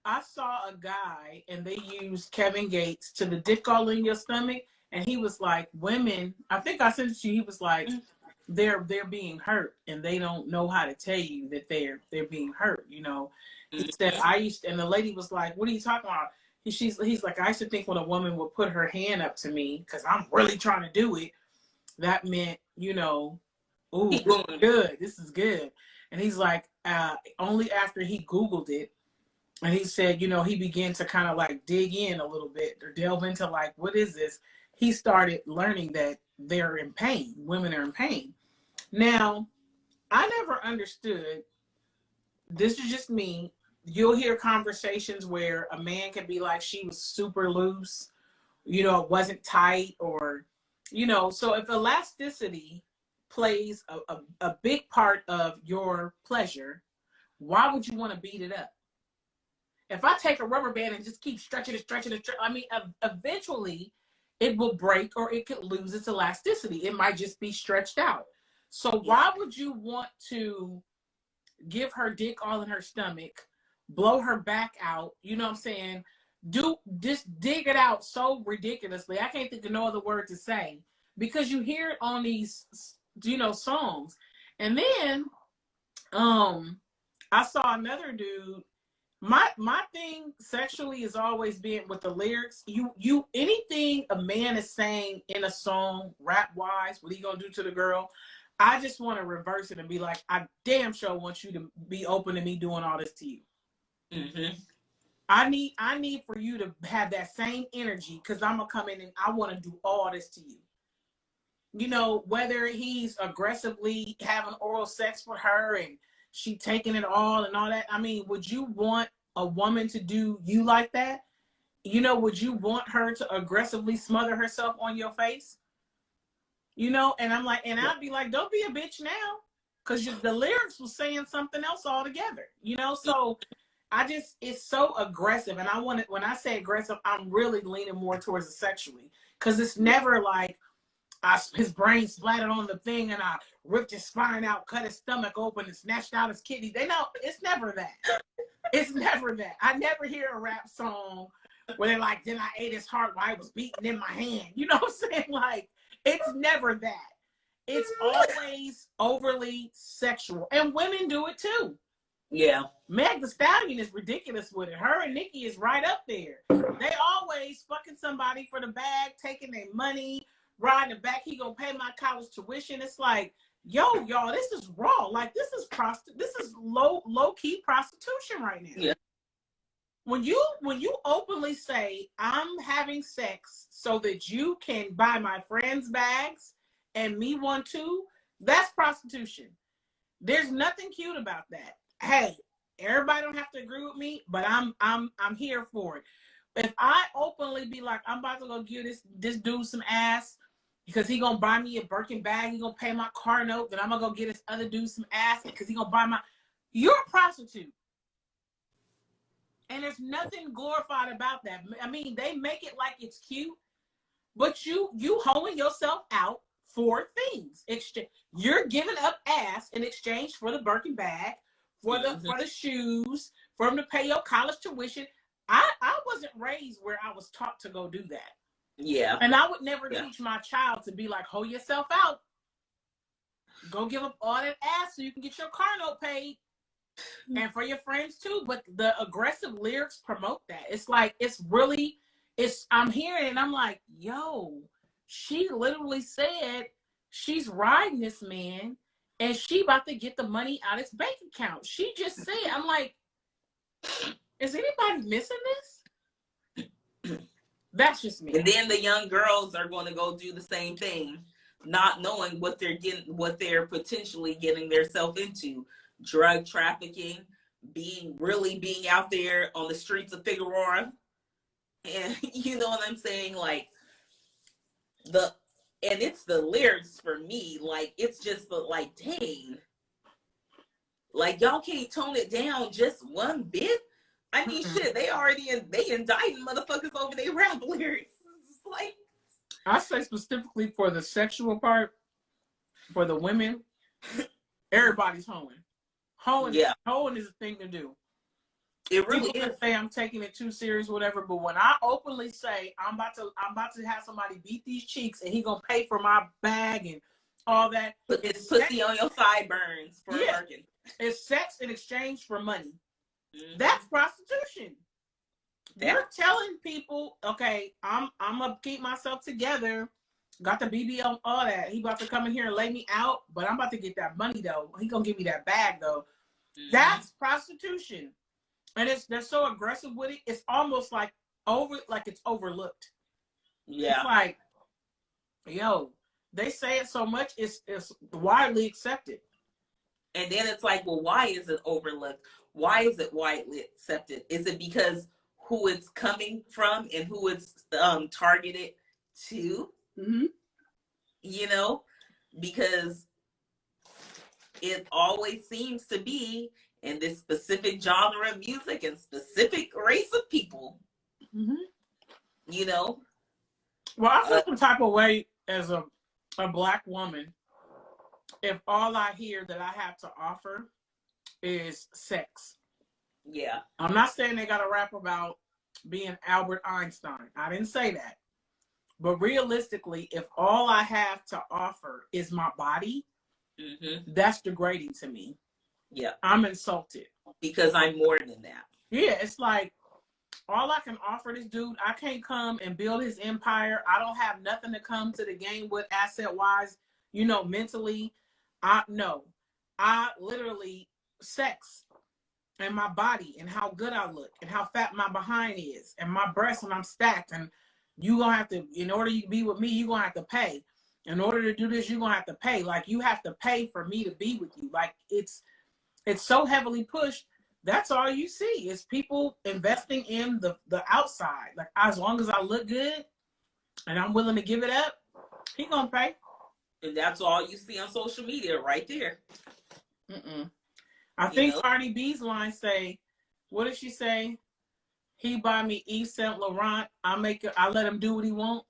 I saw a guy and they used Kevin Gates to the dick all in your stomach, and he was like, women, I think I sent it to you, he was like, they're being hurt and they don't know how to tell you that they're being hurt, you know. He said, and the lady was like, what are you talking about? He's like, I used to think when a woman would put her hand up to me, because I'm really trying to do it, that meant, you know, ooh, this is good. And he's like, only after he Googled it, and he said, you know, he began to kind of like dig in a little bit or delve into like, what is this? He started learning that they're in pain. Women are in pain. Now, I never understood, this is just me, you'll hear conversations where a man can be like, she was super loose, you know, it wasn't tight, or, you know, so if elasticity plays a big part of your pleasure, why would you want to beat it up? If I take a rubber band and just keep stretching it, I mean, eventually it will break or it could lose its elasticity. It might just be stretched out. So why would you want to give her dick all in her stomach, blow her back out, you know what I'm saying? Just dig it out so ridiculously. I can't think of no other word to say, because you hear it on these, you know, songs. And then I saw another dude. My thing sexually is always being with the lyrics. You anything a man is saying in a song, rap wise, what he gonna do to the girl? I just want to reverse it and be like, I damn sure want you to be open to me doing all this to you. Mm-hmm. I need for you to have that same energy, because I'm gonna come in and I want to do all this to you. You know, whether he's aggressively having oral sex with her and she taking it all and all that. I mean, would you want a woman to do you like that? You know, would you want her to aggressively smother herself on your face? You know, and I'm like, and I'd be like, don't be a bitch now, because the lyrics was saying something else altogether. You know, so it's so aggressive, and when I say aggressive, I'm really leaning more towards the sexually, because it's never like his brain splattered on the thing and I ripped his spine out, cut his stomach open, and snatched out his kidney. It's never that. It's never that. I never hear a rap song where they're like, then I ate his heart while it was beating in my hand. You know what I'm saying? Like, it's never that. It's always overly sexual. And women do it too. Yeah. Meg Thee Stallion is ridiculous with it. Her and Nicki is right up there. They always fucking somebody for the bag, taking their money, riding the back. He gonna pay my college tuition. It's like, yo, y'all, this is raw. Like, this is low key prostitution right now. Yeah. When you openly say, I'm having sex so that you can buy my friends' bags and me one too, that's prostitution. There's nothing cute about that. Hey, everybody don't have to agree with me, but I'm here for it. If I openly be like, I'm about to go give this dude some ass because he gonna buy me a Birkin bag, he gonna pay my car note, then I'm gonna go get this other dude some ass because he gonna buy my, you're a prostitute. And there's nothing glorified about that. I mean, they make it like it's cute, but you hoeing yourself out for things. You're giving up ass in exchange for the Birkin bag, for the shoes, for them to pay your college tuition. I wasn't raised where I was taught to go do that. Yeah. And I would never teach my child to be like, hoe yourself out. Go give up all that ass so you can get your car note paid. And for your friends too. But the aggressive lyrics promote that. It's like, I'm hearing it and I'm like, yo, she literally said she's riding this man and she about to get the money out of his bank account. She just said, I'm like, is anybody missing this? That's just me. And then the young girls are going to go do the same thing, not knowing what they're potentially getting themselves into. Drug trafficking, being out there on the streets of Figueroa. And you know what I'm saying? Like it's the lyrics for me. Like, it's just like, dang. Like, y'all can't tone it down just one bit. I mean, shit, they indicting motherfuckers over their rap lyrics. It's like, I say specifically for the sexual part, for the women, everybody's hoeing. Hoeing is a thing to do. It really People is. say I'm taking it too serious, whatever. But when I openly say I'm about to have somebody beat these cheeks and he gonna pay for my bag and all that, put this pussy on your sideburns for a bargain. It's sex in exchange for money. That's prostitution. They're telling people, okay, I'm gonna keep myself together. Got the BB on all that. He about to come in here and lay me out, but I'm about to get that money though. He gonna give me that bag though. That's prostitution. And they're so aggressive with it. It's almost like it's overlooked. Yeah. It's like, yo, they say it so much, it's widely accepted. And then it's like, well, why is it overlooked? Why is it widely accepted? Is it because who it's coming from and who it's targeted to? Mm-hmm. You know, because it always seems to be in this specific genre of music and specific race of people. Mm-hmm. You know? Well, I feel some type of way as a Black woman if all I hear that I have to offer is sex. Yeah. I'm not saying they got to rap about being Albert Einstein. I didn't say that. But realistically, if all I have to offer is my body, that's degrading to me. Yeah. I'm insulted. Because I'm more than that. Yeah, it's like, all I can offer this dude, I can't come and build his empire. I don't have nothing to come to the game with asset-wise, mentally. I literally, sex and my body and how good I look and how fat my behind is and my breasts and I'm stacked and you gonna have to, in order to be with me, you're gonna have to pay. In order to do this, you're gonna have to pay. Like, you have to pay for me to be with you. Like, it's so heavily pushed. That's all you see is people investing in the outside. Like, as long as I look good and I'm willing to give it up, he gonna pay. And that's all you see on social media right there. I think Cardi B's line say, what did she say? He buy me Yves Saint Laurent. I let him do what he want.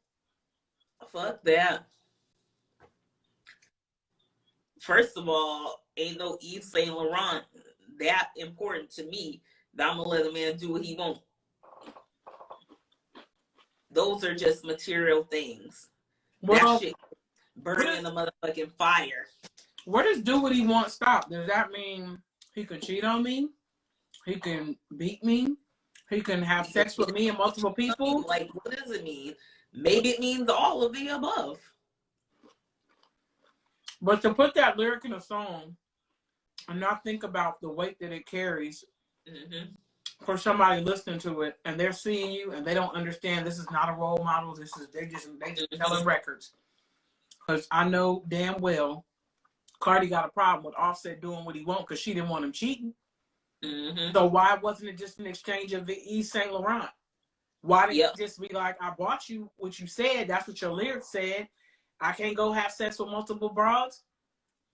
Fuck that. First of all, ain't no Yves Saint Laurent that important to me that I'm gonna let a man do what he want. Those are just material things. Well, that shit burning in the motherfucking fire. Where does do what he wants stop? Does that mean he can cheat on me? He can beat me? He can have sex with me and multiple people? Like, what does it mean? Maybe it means all of the above. But to put that lyric in a song and not think about the weight that it carries for somebody listening to it and they're seeing you and they don't understand this is not a role model. They just selling records. Because I know damn well Cardi got a problem with Offset doing what he wants because she didn't want him cheating. Mm-hmm. So why wasn't it just an exchange of the Yves Saint Laurent? Why didn't Yep. it just be like, I bought you what you said, that's what your lyrics said. I can't go have sex with multiple broads?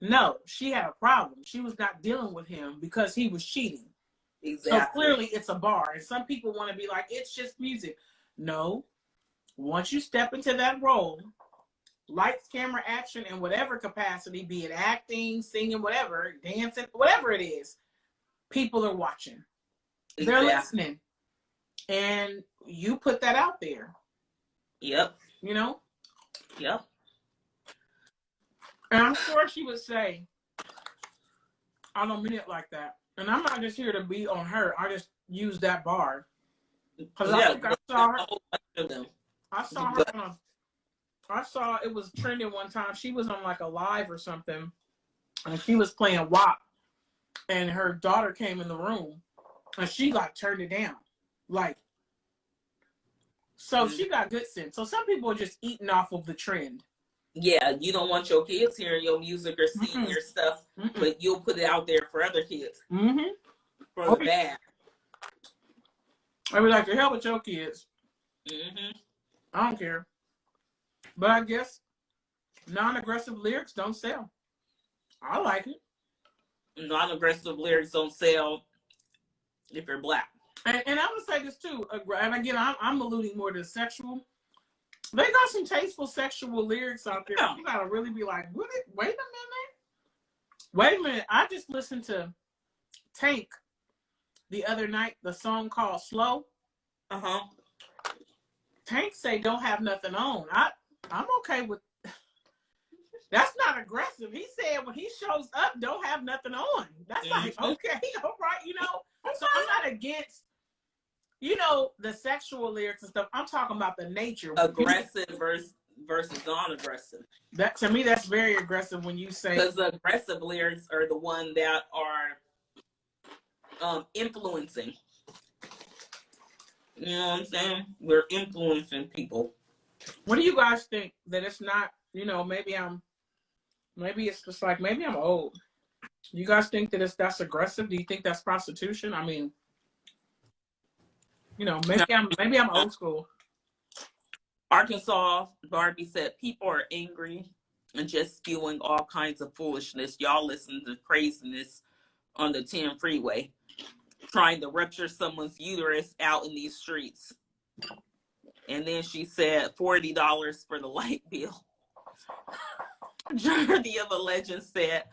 No, she had a problem. She was not dealing with him because he was cheating. Exactly. So clearly it's a bar. And some people want to be like, it's just music. No. Once you step into that role, lights, camera, action, in whatever capacity, be it acting, singing, whatever, dancing, whatever it is, people are watching. Exactly. They're listening. And you put that out there. Yep. You know? Yep. And I'm sure she would say, I don't mean it like that. And I'm not just here to be on her. I just use that bar. Because I think I saw her. I saw it was trending one time. She was on like a live or something. And she was playing WAP. And her daughter came in the room. And she like turned it down. Like, so she got good sense. So some people are just eating off of the trend. Yeah, you don't want your kids hearing your music or seeing your stuff, but you'll put it out there for other kids. For the bad. I be like, to hell with your kids. I don't care. But I guess non-aggressive lyrics don't sell. I like it. Non-aggressive lyrics don't sell if you're black. And I'm going to say this too. And again, I'm alluding more to sexual. They got some tasteful sexual lyrics out there. Yeah. You got to really be like, wait a minute. I just listened to Tank the other night, the song called Slow. Tank say don't have nothing on. I'm okay with that's not aggressive. He said when he shows up, don't have nothing on. That's like, okay, all right, you know. So I'm not against, you know, the sexual lyrics and stuff. I'm talking about the nature. Aggressive versus non-aggressive. That to me, that's very aggressive when you say, because the aggressive lyrics are the one that are influencing. You know what I'm saying? We're influencing people. What do you guys think that it's not? You know, maybe it's just like maybe I'm old. You guys think that that's aggressive? Do you think that's prostitution? I mean, you know, maybe I'm old school. Arkansas Barbie said people are angry and just spewing all kinds of foolishness. Y'all listen to craziness on the 10 freeway, trying to rupture someone's uterus out in these streets. And then she said $40 for the light bill. Journey of a Legend said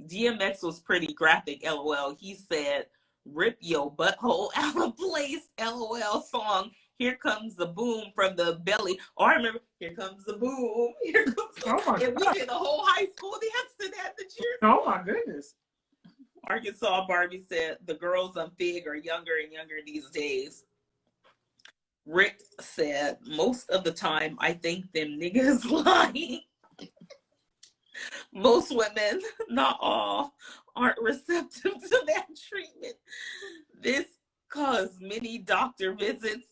DMX was pretty graphic, LOL. He said, rip your butthole out of place, LOL song. Here comes the boom from the belly. Oh, I remember, here comes the boom. Here comes the and we did a whole high school dance to that the year. Oh my goodness. Arkansas Barbie said the girls on Fig are younger and younger these days. Rick said, most of the time, I think them niggas lying. Most women, not all, aren't receptive to that treatment. This caused many doctor visits,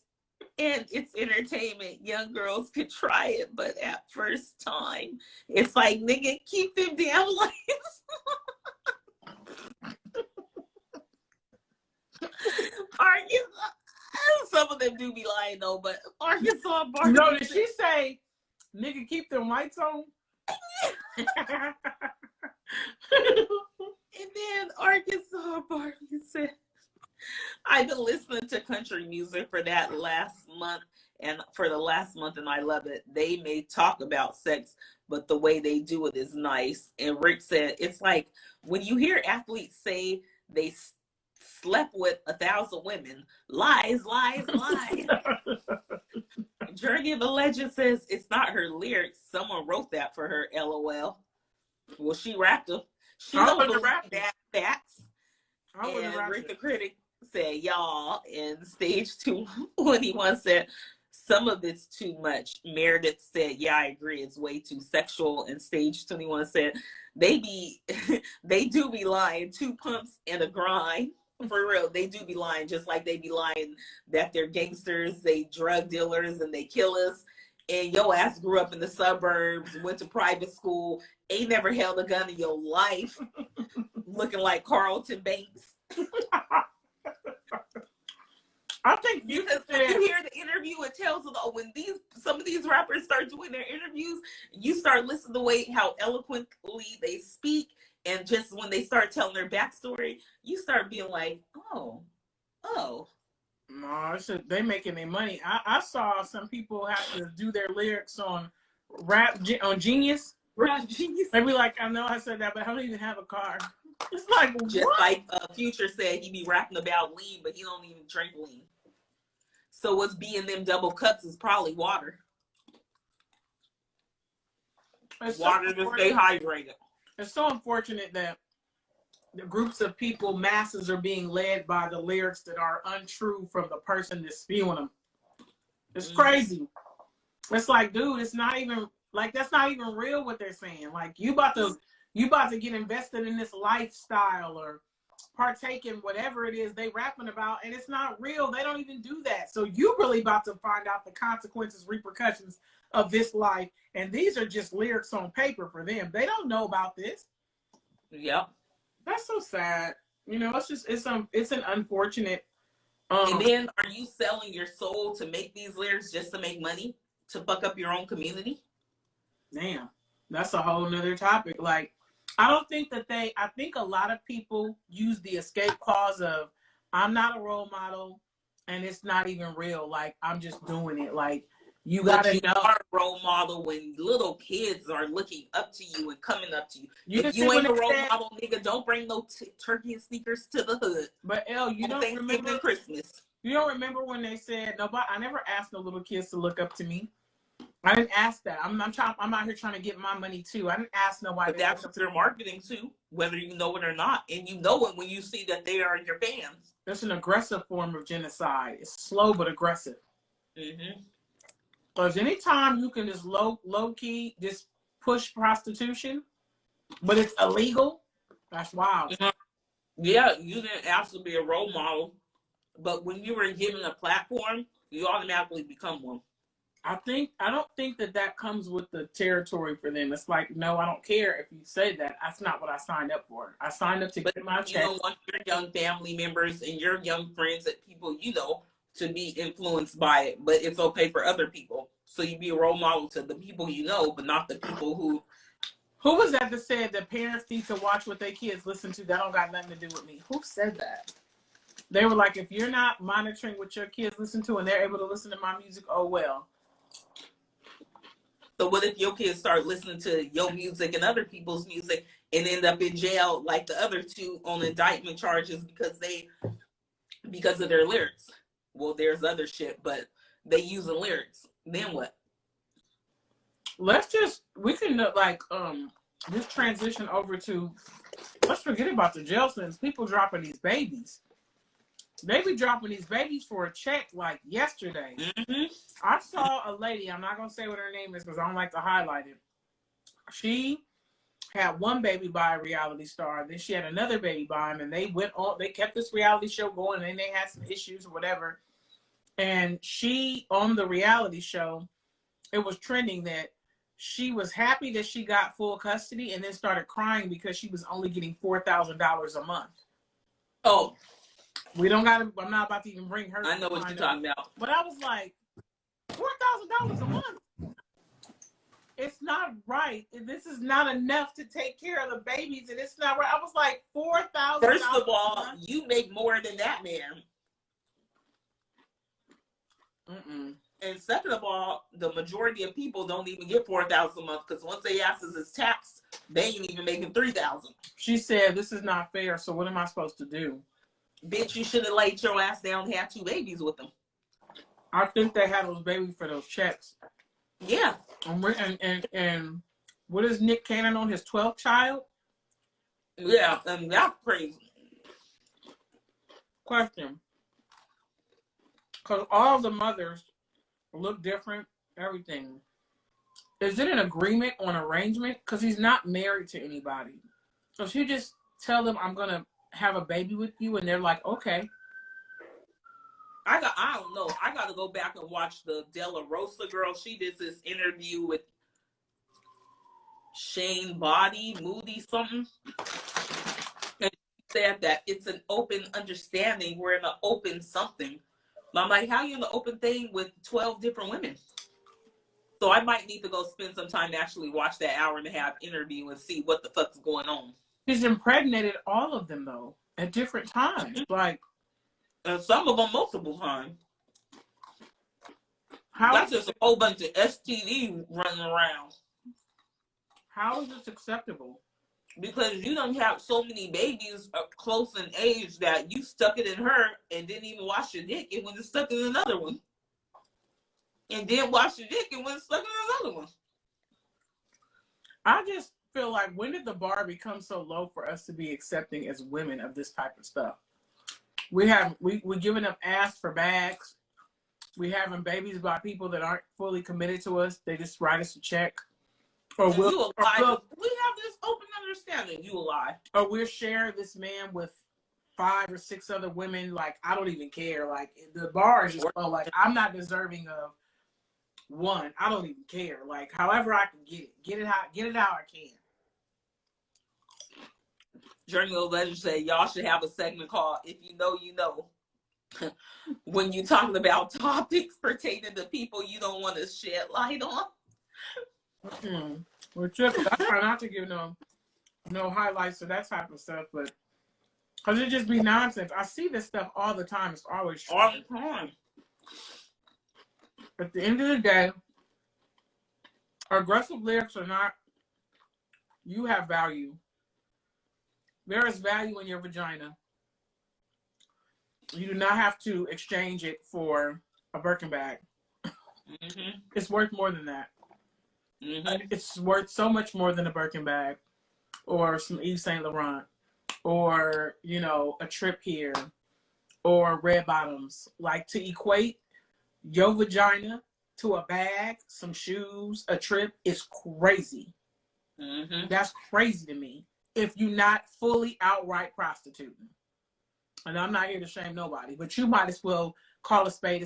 and it's entertainment. Young girls could try it, but at first time, it's like, nigga, keep them damn lights. Some of them do be lying though, but Arkansas Barbie. No, did she say, nigga, keep them lights on? And then Arkansas Barbie said, I've been listening to country music for that last month, and I love it. They may talk about sex, but the way they do it is nice. And Rick said, it's like when you hear athletes say they slept with 1,000 women. Lies. Journey of a Legend says it's not her lyrics. Someone wrote that for her, LOL. Well, she rapped them. She don't believe that facts. And Rick the Critic said, y'all, and Stage 221 said, some of it's too much. Meredith said, yeah, I agree. It's way too sexual. And Stage 21 said, they do be lying. 2 pumps and a grind. For real, they do be lying, just like they be lying that they're gangsters, they drug dealers, and they killers. and your ass grew up in the suburbs, went to private school, ain't never held a gun in your life, looking like Carlton Banks. I think because when you hear the interview, it tells you when some of these rappers start doing their interviews, you start listening to the way how eloquently they speak, and just when they start telling their backstory, you start being like, oh. No, they making their money. I saw some people have to do their lyrics on on Genius. Rap Genius. They be like, I know I said that, but I don't even have a car. It's like, just what? like Future said, he be rapping about lean, but he don't even drink lean. So what's being them double cups is probably water. Water to stay hydrated. It's so unfortunate that the groups of people, masses, are being led by the lyrics that are untrue from the person that's spewing them. It's crazy. It's like, dude, it's not even like, that's not even real what they're saying. Like, you about to get invested in this lifestyle or partake in whatever it is they rapping about, and it's not real. They don't even do that. So you really about to find out the consequences, repercussions of this life, and these are just lyrics on paper for them. They don't know about this. Yep. That's so sad. You know, it's an unfortunate. And then, are you selling your soul to make these lyrics just to make money, to fuck up your own community? Damn, that's a whole nother topic. Like, I think a lot of people use the escape clause of, I'm not a role model and it's not even real. Like, I'm just doing it. Like, you gotta know. You are a role model when little kids are looking up to you and coming up to you. If you ain't a role model, nigga, don't bring no turkey and sneakers to the hood. But you don't remember Christmas. You don't remember when they said nobody? I never asked no little kids to look up to me. I didn't ask that. I'm out here trying to get my money too. I didn't ask nobody. But that's what they're marketing too, whether you know it or not, and you know it when you see that they are your fans. It's an aggressive form of genocide. It's slow but aggressive. Because anytime you can just low key just push prostitution, but it's illegal, that's wild. Yeah, you didn't ask to be a role model, but when you were given a platform, you automatically become one. I don't think that comes with the territory for them. It's like, no, I don't care if you say that. That's not what I signed up for. I signed up to get my check. You don't want your young family members and your young friends and people you know to be influenced by it, but it's okay for other people. So you be a role model to the people you know, but not the people who. Who was that said that parents need to watch what their kids listen to? That don't got nothing to do with me. Who said that? They were like, if you're not monitoring what your kids listen to and they're able to listen to my music, oh well. So what if your kids start listening to your music and other people's music and end up in jail like the other two on indictment charges because of their lyrics? Well, there's other shit, but they using lyrics. Then what? We can just transition over to, let's forget about the jail sentence. People dropping these babies. They be dropping these babies for a check like yesterday. I saw a lady, I'm not going to say what her name is because I don't like to highlight it. She had one baby by a reality star. Then she had another baby by him, and they kept this reality show going, and then they had some issues or whatever. And she, on the reality show, it was trending that she was happy that she got full custody and then started crying because she was only getting $4,000 a month. Oh. I'm not about to even bring her. I know what you're talking about. But I was like, $4,000 a month? It's not right. This is not enough to take care of the babies, and it's not right. I was like, $4,000. First of all, you make more than that man. And second of all, the majority of people don't even get $4,000 a month because once they asses is taxed, they ain't even making $3,000. She said, "This is not fair. So what am I supposed to do?" Bitch, you should have laid your ass down and had 2 babies with them. I think they had those babies for those checks. Yeah. And what is Nick Cannon on his 12th child? Yeah, and that's crazy. Question. Because all the mothers look different, everything. Is it an agreement on arrangement? Because he's not married to anybody. So if you just tell them, I'm going to have a baby with you, and they're like, okay. I don't know. I got to go back and watch the De La Rosa girl. She did this interview with Shane Moody something. And she said that it's an open understanding. We're in an open something. But I'm like, how are you in the open thing with 12 different women? So I might need to go spend some time to actually watch that hour and a half interview and see what the fuck's going on. She's impregnated all of them, though, at different times. Like, and some of them multiple times. How That's just a whole bunch of STD running around. How is this acceptable? Because you don't have so many babies close in age that you stuck it in her and didn't even wash your dick and went and stuck it in another one. And then wash your dick and went and stuck it in another one. I just feel like, when did the bar become so low for us to be accepting as women of this type of stuff? We're giving up ass for bags. We having babies by people that aren't fully committed to us. They just write us a check. Or we have this open understanding. You a lie. Or we'll share this man with 5 or 6 other women. Like, I don't even care. Like, the bar is just like, I'm not deserving of one. I don't even care. Like, however I can get it how I can. Journey of Legends say y'all should have a segment called "If You Know, You Know." When you're talking about topics pertaining to people you don't want to shed light on. Well, I try not to give no highlights of that type of stuff, but because it just be nonsense. I see this stuff all the time. It's always true. All the time. At the end of the day, aggressive lyrics or not, you have value. There is value in your vagina. You do not have to exchange it for a Birkin bag. Mm-hmm. It's worth more than that. Mm-hmm. It's worth so much more than a Birkin bag or some Yves Saint Laurent or, a trip here or red bottoms. Like, to equate your vagina to a bag, some shoes, a trip is crazy. Mm-hmm. That's crazy to me. If you're not fully outright prostituting. And I'm not here to shame nobody, but you might as well call a spade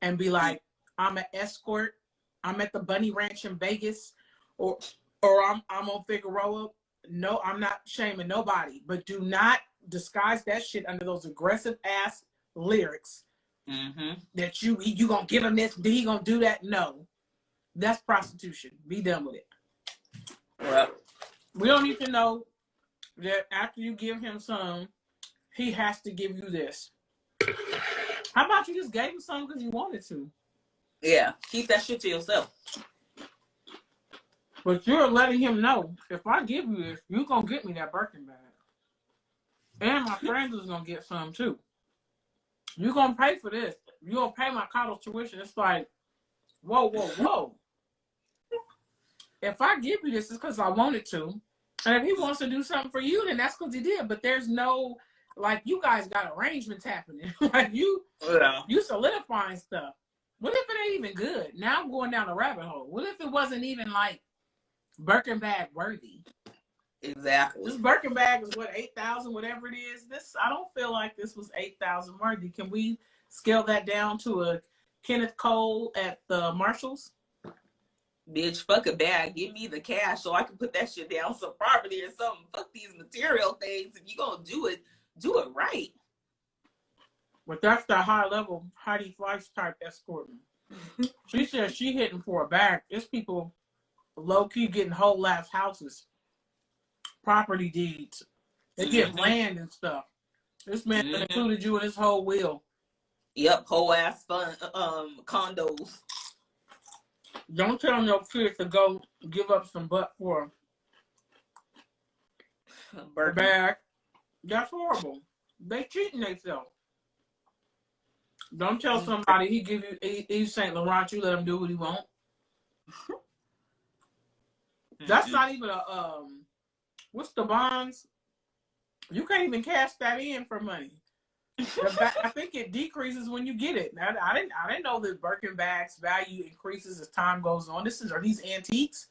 and be like, I'm an escort. I'm at the Bunny Ranch in Vegas, or I'm on Figueroa. No, I'm not shaming nobody, but do not disguise that shit under those aggressive ass lyrics. Mm-hmm. That you gonna give him this, he gonna do that. No, that's prostitution. Be done with it. Well, we don't need to know that after you give him some, he has to give you this. How about you just gave him some because you wanted to? Yeah, keep that shit to yourself. But you're letting him know, if I give you this, you're going to get me that Birkin bag. And my friends is going to get some too. You're going to pay for this. You're going to pay my college tuition. It's like, whoa. If I give you this, it's because I wanted to. And if he wants to do something for you, then that's because he did. But there's no, like, you guys got arrangements happening. Like, you solidifying stuff. What if it ain't even good? Now I'm going down a rabbit hole. What if it wasn't even, like, Birkin bag worthy? Exactly. This Birkin bag is what, 8,000, whatever it is. I don't feel like this was 8,000 worthy. Can we scale that down to a Kenneth Cole at the Marshalls? Bitch, fuck a bag. Give me the cash so I can put that shit down some property or something. Fuck these material things. If you gonna do it right. But that's the high level Heidi Fleiss type escorting. She says she hitting for a bag. It's people low key getting whole ass houses, property deeds. They get land and stuff. This man included you in his whole will. Yep, whole ass fun condos. Don't tell your kids to go give up some butt for a bag. That's horrible. They cheating themselves. Don't tell somebody he give you Yves Saint Laurent, you let him do what he want. That's not even a what's the bonds? You can't even cash that in for money. I think it decreases when you get it. I didn't know that Birkin bags value increases as time goes on. Are these antiques?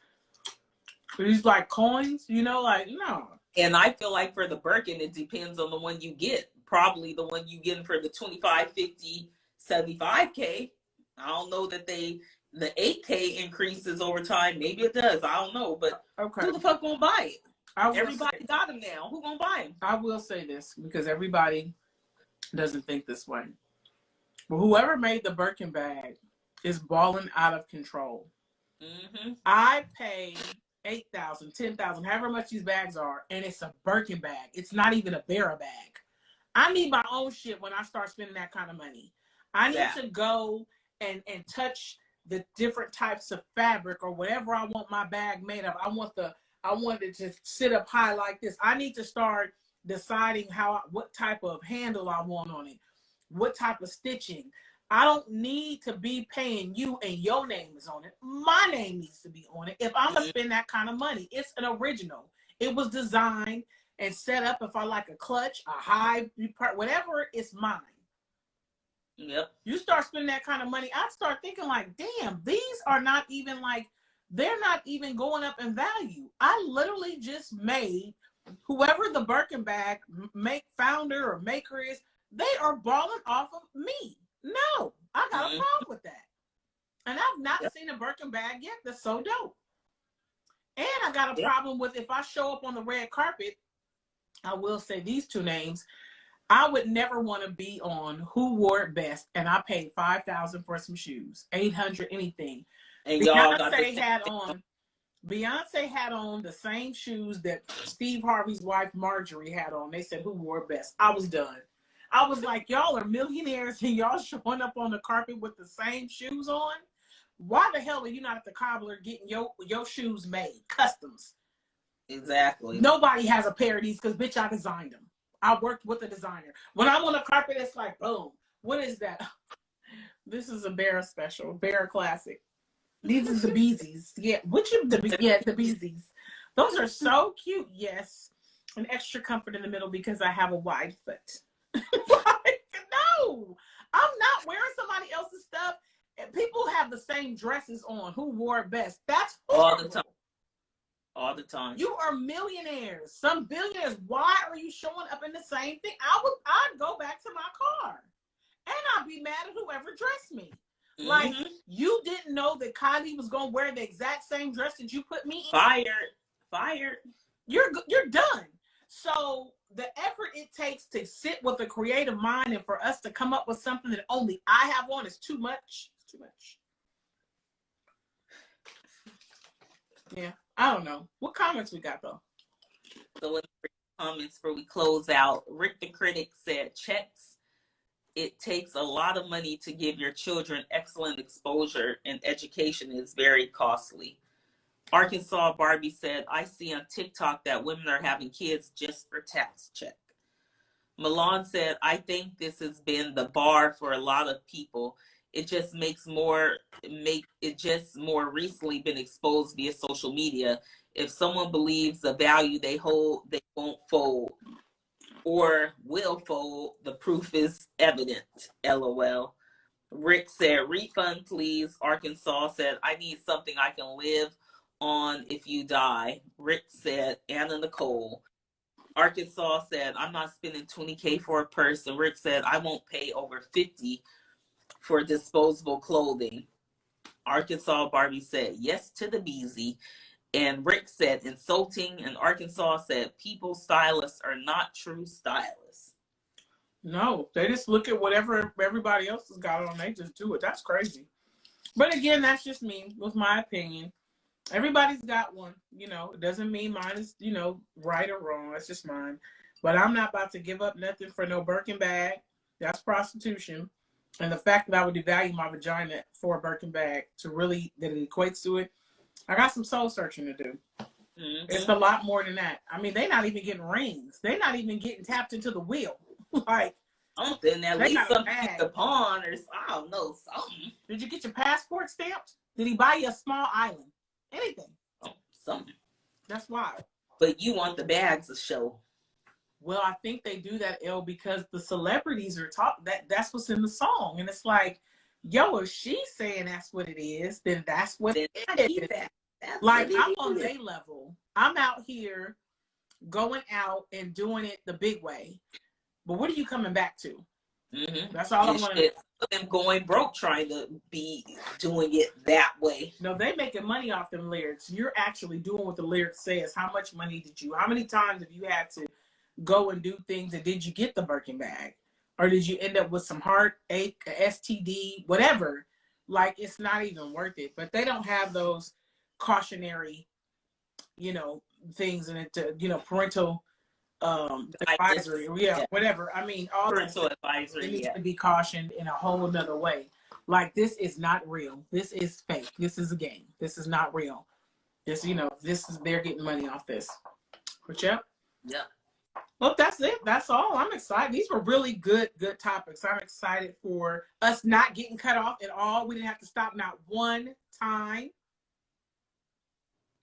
Are these like coins? Like, no. And I feel like for the Birkin, it depends on the one you get. probably the one you getting for the 25, 50, 75K. I don't know that the 8K increases over time. Maybe it does. I don't know. But Okay. who the fuck gonna buy it? Everybody say, got them now. Who gonna buy them? I will say this because everybody doesn't think this way. But whoever made the Birkin bag is balling out of control. Mm-hmm. I pay $8,000, $10,000, however much these bags are, and it's a Birkin bag. It's not even a Bearer bag. I need my own shit when I start spending that kind of money. I need to go and touch the different types of fabric or whatever I want my bag made of. I want it to sit up high like this. I need to start deciding what type of handle I want on it, what type of stitching. I don't need to be paying you and your name is on it. My name needs to be on it. If I'm going to spend that kind of money, it's an original. It was designed and set up. If I like a clutch, a high part, whatever, it's mine. Yep. You start spending that kind of money, I start thinking like, damn, these are not even like, they're not even going up in value. I literally just made whoever the Birkin bag founder or maker is, they are balling off of me. No, I got a problem with that. And I've not seen a Birkin bag yet that's so dope. And I got a problem with if I show up on the red carpet, I will say these two names. I would never want to be on Who Wore It Best, and I paid $5,000 for some shoes, $800 anything. And Beyonce had on the same shoes that Steve Harvey's wife Marjorie had on. They said Who Wore It Best. I was done. I was like, y'all are millionaires and y'all showing up on the carpet with the same shoes on. Why the hell are you not at the cobbler getting your shoes made, customs? Exactly. Nobody has a pair of these because, bitch, I designed them. I worked with a designer. When I'm on the carpet, it's like, boom. What is that? This is a Bear special, Bear classic. These are the Beezies. Yeah, the Beezies. Those are so cute. Yes, an extra comfort in the middle because I have a wide foot. No, I'm not wearing somebody else's stuff. People have the same dresses on. Who wore it best? That's horrible. All the time. You are millionaires. Some billionaires. Why are you showing up in the same thing? I'd go back to my car. And I'd be mad at whoever dressed me. Mm-hmm. Like, you didn't know that Kylie was going to wear the exact same dress that you put me in? Fired. You're done. So the effort it takes to sit with a creative mind and for us to come up with something that only I have on is too much. It's too much. Yeah. I don't know. What comments we got, though? So in the comments before we close out, Rick the Critic said, checks. It takes a lot of money to give your children excellent exposure, and education is very costly. Arkansas Barbie said, I see on TikTok that women are having kids just for tax check. Milan said, I think this has been the bar for a lot of people. It just more recently been exposed via social media. If someone believes the value they hold, they won't fold or will fold. The proof is evident. LOL. Rick said, refund please. Arkansas said, I need something I can live on if you die. Rick said, Anna Nicole. Arkansas said, I'm not spending $20K for a purse. And Rick said, I won't pay over $50 for disposable clothing. Arkansas Barbie said, yes to the Beezy. And Rick said, insulting. And Arkansas said, people stylists are not true stylists. No, they just look at whatever everybody else has got on. They just do it. That's crazy. But again, that's just me with my opinion. Everybody's got one. You know, it doesn't mean mine is, right or wrong. That's just mine. But I'm not about to give up nothing for no Birkin bag. That's prostitution. And the fact that I would devalue my vagina for a Birkin bag that it equates to it, I got some soul searching to do. Mm-hmm. It's a lot more than that. I mean, they're not even getting rings. They're not even getting tapped into the wheel. Like, something, at least something to pawn or I don't know, something. Did you get your passport stamped? Did he buy you a small island? Anything. Oh, something. That's wild. But you want the bags to show. Well, I think they do that, because the celebrities are that's what's in the song. And it's like, yo, if she's saying that's what it is, then that's what it is. Like, I'm on their level. I'm out here going out and doing it the big way. But what are you coming back to? Mm-hmm. That's all I want to know. Them going broke trying to be doing it that way. No, they making money off them lyrics. You're actually doing what the lyrics says. How much money did you? How many times have you had to go and do things, and did you get the Birkin bag, or did you end up with some heartache, STD, whatever? Like, it's not even worth it. But they don't have those cautionary, things in it. Parental advisory, whatever. I mean, all parental advisory. It needs to be cautioned in a whole nother way. Like, this is not real. This is fake. This is a game. This is not real. This, they're getting money off this. But yeah. Well, that's it. That's all. I'm excited. These were really good topics. I'm excited for us not getting cut off at all. We didn't have to stop not one time.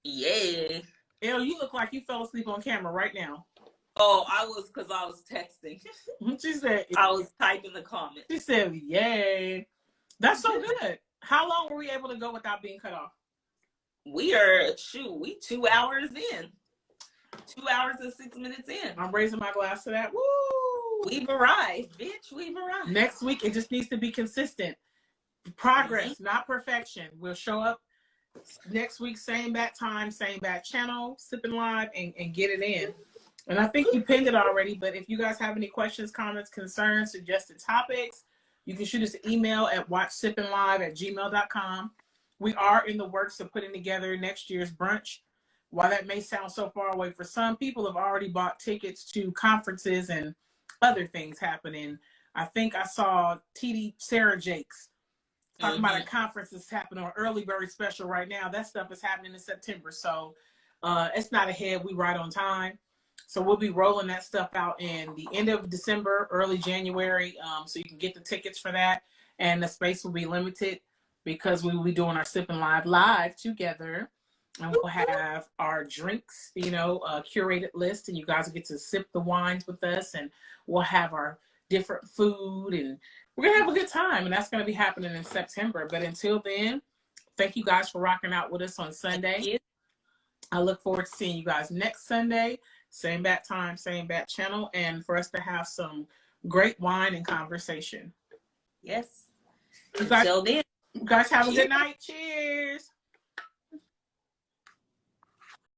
Yeah. Elle, you look like you fell asleep on camera right now. Oh, because I was texting. She said, I was typing the comments. She said, yay. That's so good. How long were we able to go without being cut off? We 2 hours in. 2 hours and 6 minutes in. I'm raising my glass to that. Woo! We've arrived, bitch. We've arrived. Next week, it just needs to be consistent. Progress, not perfection. We'll show up next week, same bat time, same bat channel, Sipping Live, and get it in. And I think you pinned it already, but if you guys have any questions, comments, concerns, suggested topics, you can shoot us an email at watchsippinglive@gmail.com. We are in the works of putting together next year's brunch. While that may sound so far away for some, people have already bought tickets to conferences and other things happening. I think I saw TD Sarah Jakes talking about a conference that's happening on Early Bird Special right now. That stuff is happening in September. So it's not ahead. We right on time. So we'll be rolling that stuff out in the end of December, early January. So you can get the tickets for that. And the space will be limited because we will be doing our Sipping Live together. And we'll have our drinks, a curated list. And you guys will get to sip the wines with us. And we'll have our different food. And we're going to have a good time. And that's going to be happening in September. But until then, thank you guys for rocking out with us on Sunday. I look forward to seeing you guys next Sunday. Same bat time, same bat channel, and for us to have some great wine and conversation. Yes. Until then. You guys have a good night. Cheers.